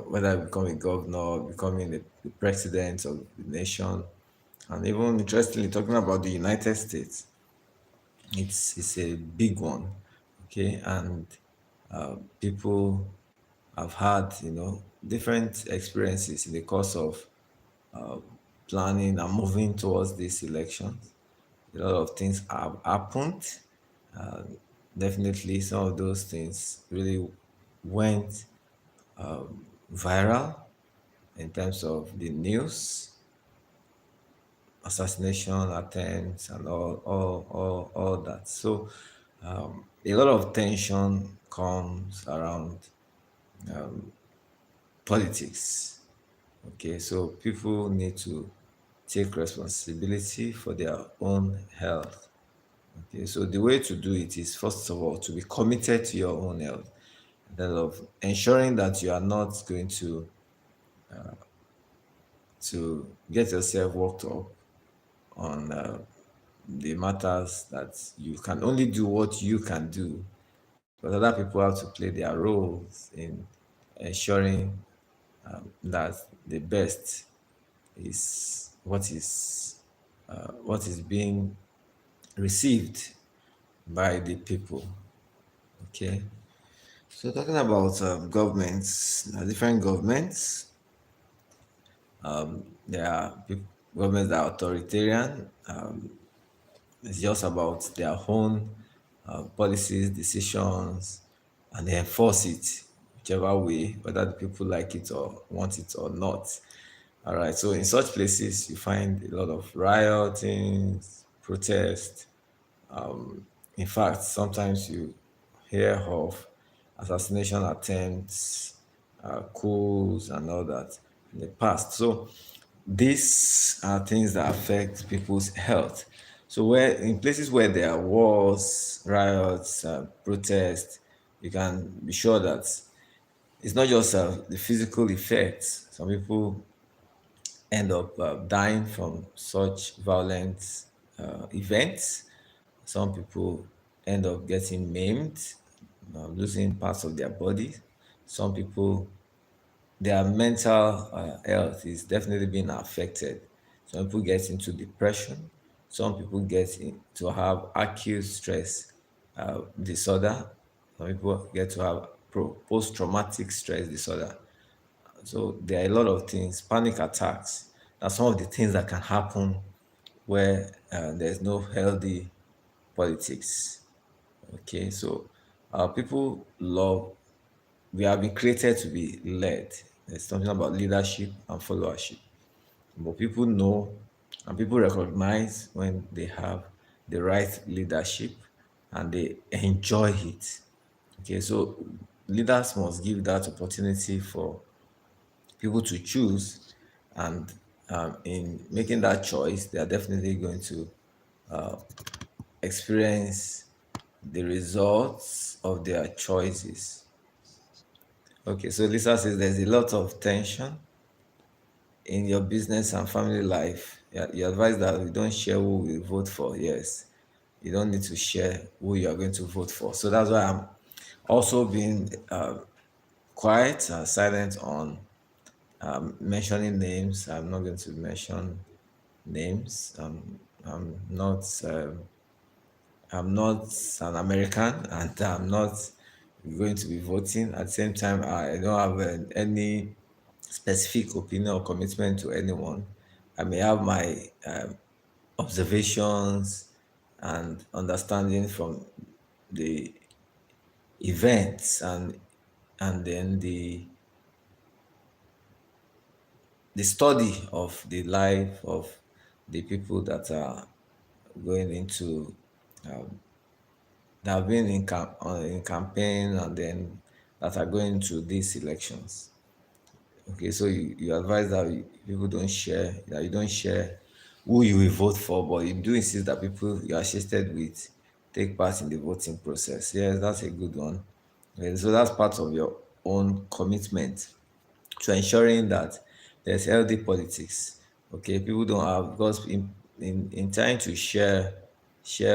whether become a governor, becoming the president of the nation, and even interestingly, talking about the United States, it's a big one, okay, and people have had different experiences in the course of planning and moving towards these elections. A lot of things have happened. Uh, Definitely, some of those things really went viral in terms of the news, assassination attempts, and all that. So, a lot of tension comes around politics. Okay, so people need to take responsibility for their own health. Okay, so the way to do it is, first of all, to be committed to your own health, instead of ensuring that you are not going to get yourself worked up on the matters that you can only do what you can do, but other people have to play their roles in ensuring that the best is what is being received by the people. Okay, so talking about governments, different governments, there are governments that are authoritarian. It's just about their own policies, decisions, and they enforce it whichever way, whether the people like it or want it or not. All right. So in such places, you find a lot of rioting, protest. In fact, sometimes you hear of assassination attempts, coups, and all that in the past. So these are things that affect people's health. So where in places where there are wars, riots, protests, you can be sure that it's not just the physical effects. Some people end up dying from such violent events. Some people end up getting maimed, losing parts of their body. Some people, their mental health is definitely being affected. Some people get into depression. Some people get to have acute stress disorder. Some people get to have post-traumatic stress disorder. So there are a lot of things, panic attacks. Are some of the things that can happen where there's no healthy politics. Okay, so people love. We have been created to be led. There's something about leadership and followership. But people know and people recognize when they have the right leadership and they enjoy it. Okay, so leaders must give that opportunity for people to choose, and in making that choice, they are definitely going to experience the results of their choices. Okay, so Lisa says there's a lot of tension in your business and family life. You advise that we don't share who we vote for. Yes, you don't need to share who you are going to vote for. So that's why I'm also being quiet and silent on mentioning names. I'm not going to mention names. I'm not an American, and I'm not going to be voting. At the same time, I don't have any specific opinion or commitment to anyone. I may have my observations and understanding from the events and then the study of the life of the people that are going into that have been in campaign and then that are going to these elections. Okay, so you advise that people don't share, that you don't share who you will vote for, but you do insist that people you are assisted with take part in the voting process. Yes, that's a good one. Okay, so that's part of your own commitment to ensuring that there's healthy politics. Okay, people don't have because in trying to share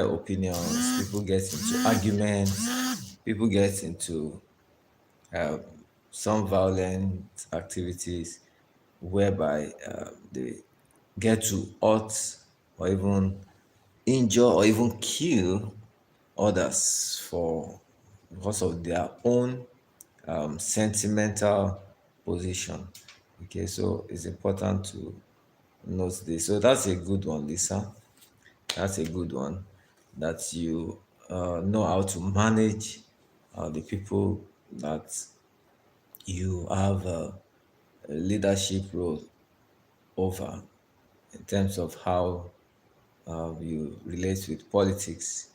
opinions, people get into arguments, people get into uh, some violent activities whereby they get to hurt or even injure or even kill others for because of their own sentimental position. Okay, so it's important to note this. So that's a good one, Lisa. That's a good one. That you know how to manage the people that you have a leadership role over in terms of how you relate with politics.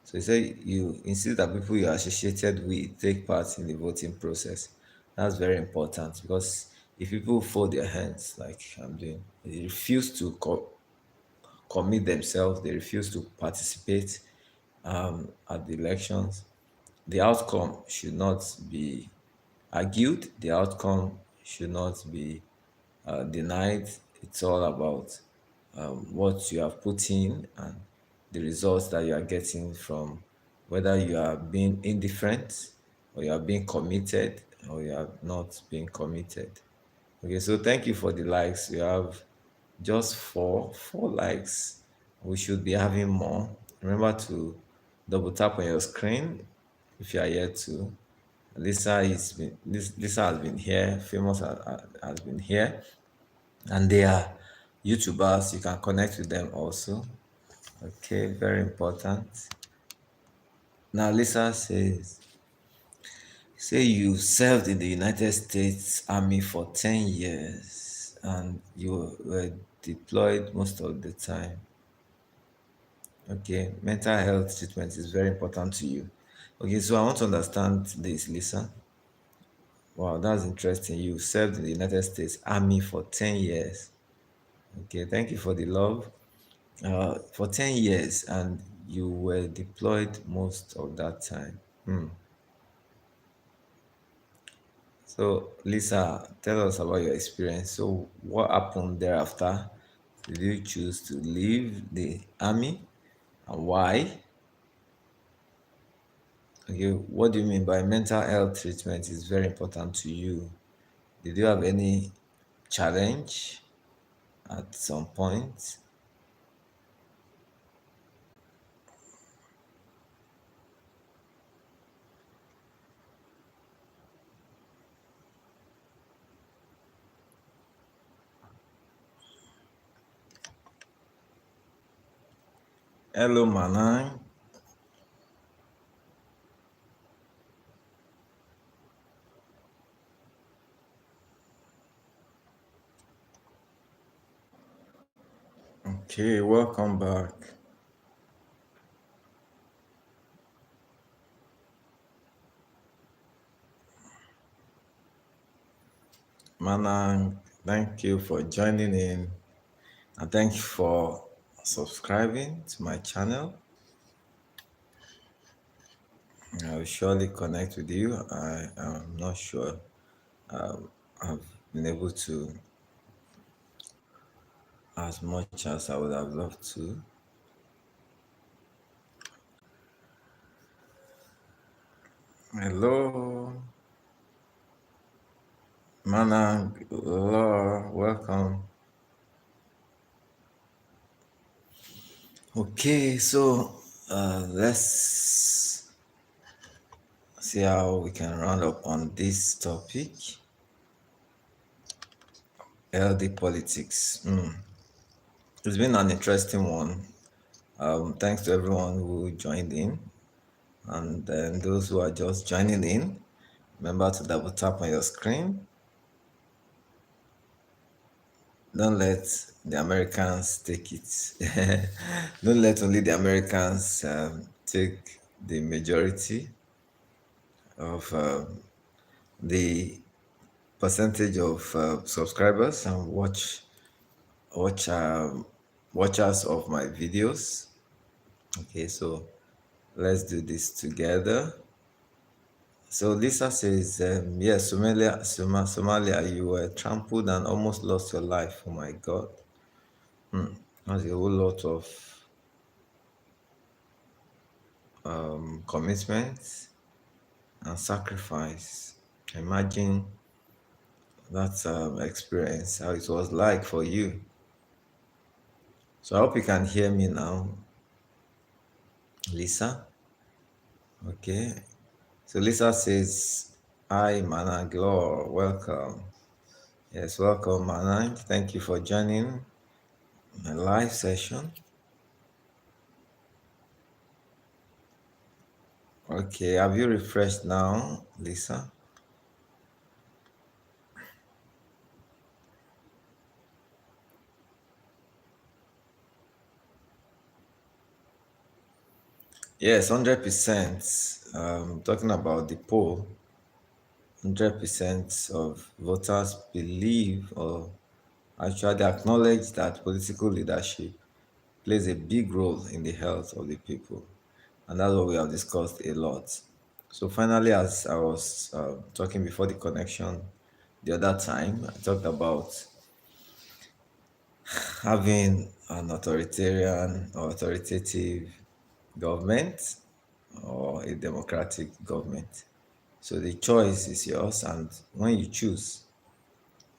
So you say you insist that people you are associated with take part in the voting process. That's very important because if people fold their hands like I'm doing, they refuse to commit themselves, they refuse to participate at the elections, the outcome should not be argued, the outcome should not be denied. It's all about what you have put in and the results that you are getting from whether you are being indifferent or you are being committed or you are not being committed. Okay, so thank you for the likes. We have just four likes. We should be having more. Remember to double tap on your screen if you are here to. Lisa has been here. Famous has been here, and they are YouTubers. You can connect with them also. Okay, very important. Now, Lisa says, say you served in the United States Army for 10 years and you were deployed most of the time. Okay, mental health treatment is very important to you. Okay, so I want to understand this, Lisa. Wow, that's interesting. You served in the United States Army for 10 years. Okay, thank you for the love. For 10 years, and you were deployed most of that time. Hmm. So, Lisa, tell us about your experience. So, what happened thereafter? Did you choose to leave the army and why? Okay, what do you mean by mental health treatment is very important to you? Did you have any challenge at some point? Hello, Manang. Okay, welcome back. Manang, thank you for joining in and thank you for subscribing to my channel. I will surely connect with you. I am not sure I've been able to as much as I would have loved to. Hello, Manang, hello, welcome. Okay, so let's see how we can round up on this topic. LD politics. It's been an interesting one. Thanks to everyone who joined in, and then those who are just joining in. Remember to double tap on your screen Don't let the Americans take it. Don't let only the Americans take the majority of the percentage of subscribers and watch watchers of my videos. Okay, so let's do this together. So Lisa says, yes, Somalia, you were trampled and almost lost your life. Oh my God, that's a whole lot of commitment and sacrifice. Imagine that experience, how it was like for you. So I hope you can hear me now, Lisa. Okay. So Lisa says, hi, Mana Glor, welcome. Yes, welcome, Mana. Thank you for joining my live session. Okay, have you refreshed now, Lisa? Yes, 100%. Talking about the poll, 100% of voters believe or actually acknowledge that political leadership plays a big role in the health of the people. And that's what we have discussed a lot. So, finally, as I was talking before the connection the other time, I talked about having an authoritarian or authoritative government or a democratic government. So the choice is yours, and when you choose,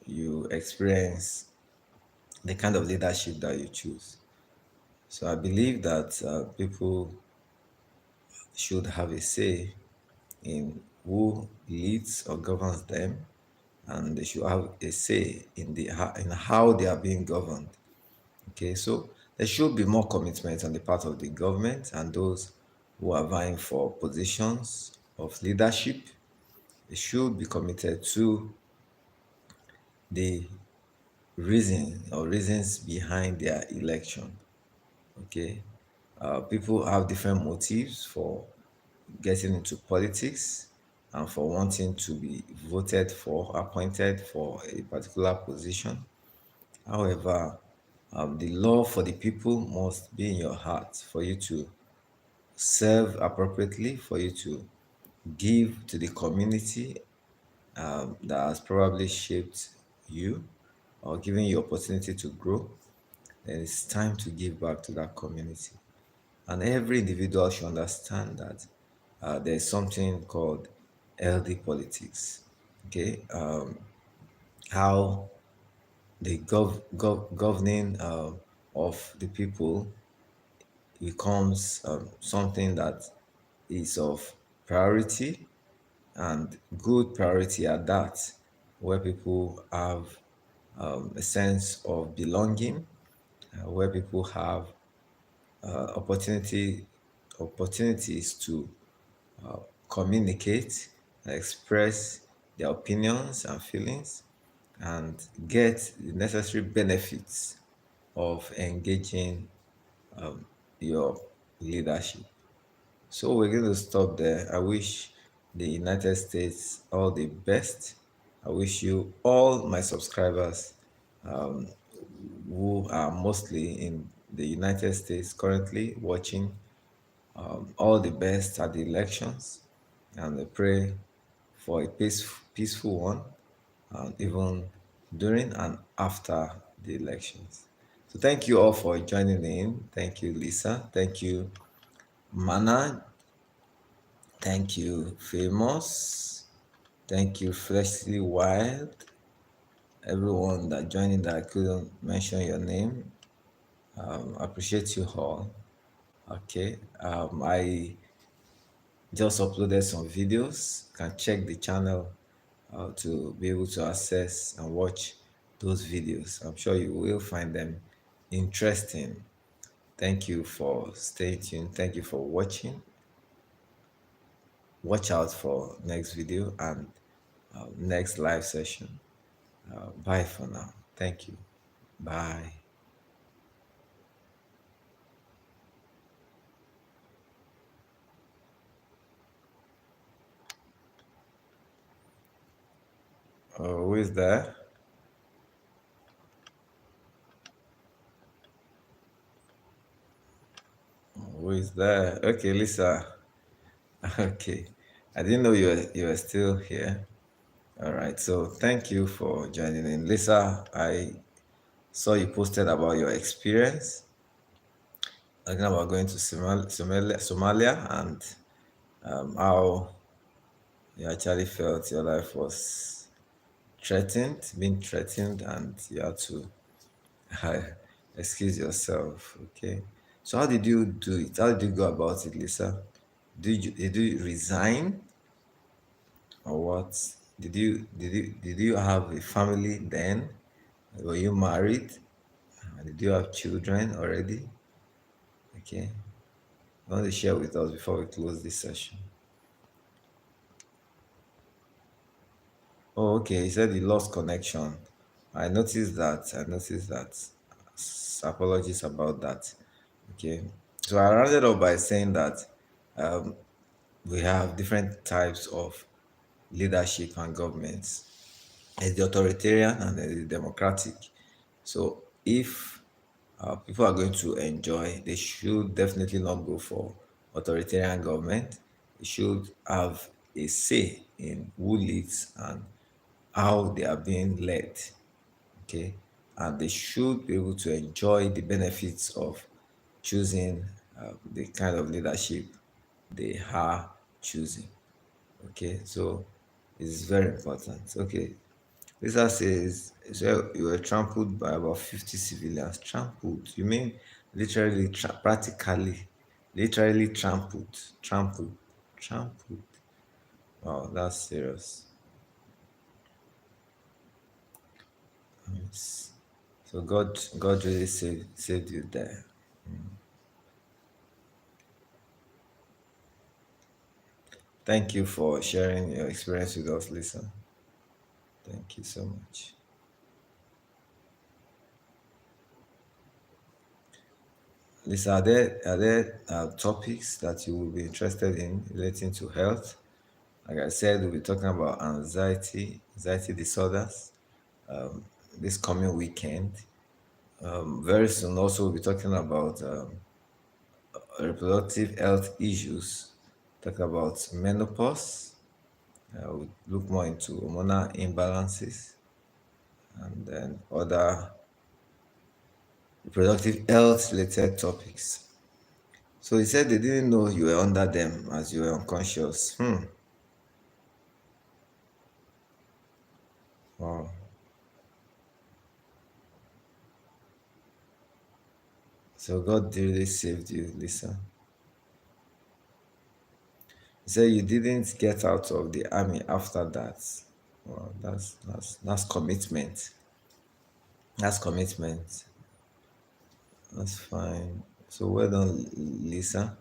you experience the kind of leadership that you choose. So I believe that people should have a say in who leads or governs them, and they should have a say in in how they are being governed. Okay, so there should be more commitment on the part of the government and those who are vying for positions of leadership. They should be committed to the reason or reasons behind their election. Okay, people have different motives for getting into politics and for wanting to be voted for, appointed for a particular position. However, the law for the people must be in your heart for you to serve appropriately, for you to give to the community that has probably shaped you or given you opportunity to grow. Then it's time to give back to that community. And every individual should understand that there's something called healthy politics. Okay, how the governing of the people becomes something that is of priority and good priority at that, where people have a sense of belonging, where people have opportunities to communicate, express their opinions and feelings, and get the necessary benefits of engaging your leadership. So we're going to stop there. I wish the United States all the best. I wish you all my subscribers who are mostly in the United States currently watching all the best at the elections, and I pray for a peaceful one, even during and after the elections. So thank you all for joining in. Thank you, Lisa. Thank you, Mana. Thank you, Famous. Thank you, Freshly Wild. Everyone that joined in that I couldn't mention your name. Appreciate you all. Okay. I just uploaded some videos. You can check the channel to be able to access and watch those videos. I'm sure you will find them interesting. Thank you for staying tuned. Thank you for watching. Watch out for next video and next live session. Bye for now. Thank you. Bye. Oh, who is there? Who is there? Okay, Lisa. Okay. I didn't know you were still here. All right. So thank you for joining in. Lisa, I saw you posted about your experience talking about going to Somalia and how you actually felt your life was threatened, being threatened, and you had to excuse yourself. Okay. So how did you do it? How did you go about it, Lisa? Did you resign or what? Did you have a family then? Were you married? Did you have children already? Okay. You want to share with us before we close this session? Oh, okay. He said he lost connection. I noticed that. Apologies about that. Okay. So I rounded up by saying that um, we have different types of leadership and governments. There's the authoritarian and there's the democratic. So if people are going to enjoy, they should definitely not go for authoritarian government. They should have a say in who leads and how they are being led. Okay, and they should be able to enjoy the benefits of choosing the kind of leadership they are choosing. Okay, so it's very important. Okay, Lisa says, so you were trampled by about 50 civilians. Trampled? You mean literally, practically, literally trampled, trampled, trampled. Wow, that's serious. Yes. So God really saved you there. Thank you for sharing your experience with us, Lisa. Thank you so much. Lisa, are there topics that you will be interested in relating to health? Like I said, we'll be talking about anxiety disorders this coming weekend. Very soon, also, we'll be talking about reproductive health issues, talk about menopause. We'll look more into hormonal imbalances and then other reproductive health related topics. So he said they didn't know you were under them as you were unconscious. Wow. So God really saved you, Lisa. He said you didn't get out of the army after that. Wow, that's commitment. That's commitment. That's fine. So well done, Lisa.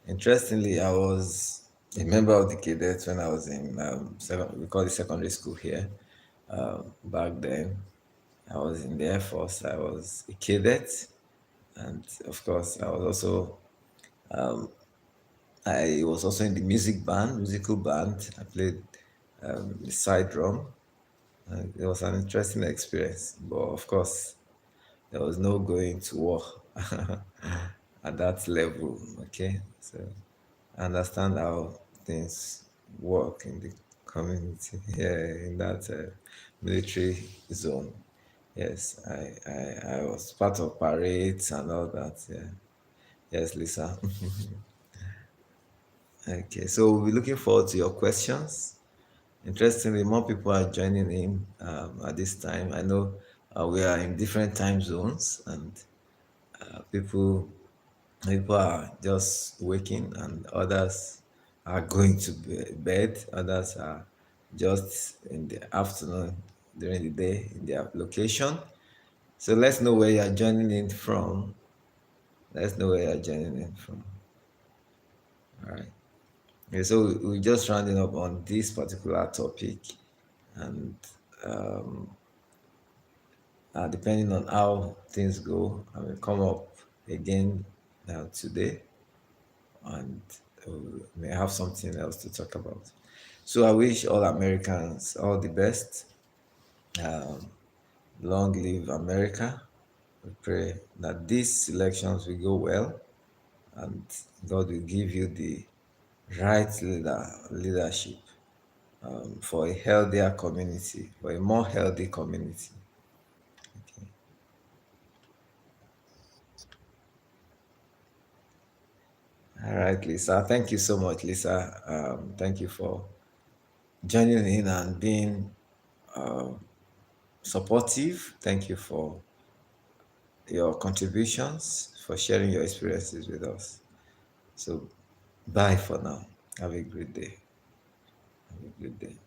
Interestingly, I was a member of the cadets when I was in we call it secondary school here. Back then, I was in the Air Force. I was a cadet, and of course, I was also in the musical band. I played the side drum. And it was an interesting experience, but of course, there was no going to war at that level. Okay, so I understand how things work in the community here in that military zone. Yes, I was part of parades and all that. Yeah. Yes, Lisa. Okay, so we'll be looking forward to your questions. Interestingly, more people are joining in at this time. I know we are in different time zones, and people are just waking, and others are going to bed. Others are just in the afternoon during the day in their location. So let's know where you are joining in from. Let's know where you are joining in from. All right. Okay, so we're just rounding up on this particular topic, and depending on how things go, I will come up again today, and we may have something else to talk about. So I wish all Americans all the best. Um, Long live America. We pray that these elections will go well, and God will give you the right leadership, for a healthier community, for a more healthy community. Okay. All right, Lisa. Thank you so much, Lisa. Thank you for joining in and being uh, supportive. Thank you for your contributions, for sharing your experiences with us. So, bye for now. Have a great day. Have a good day.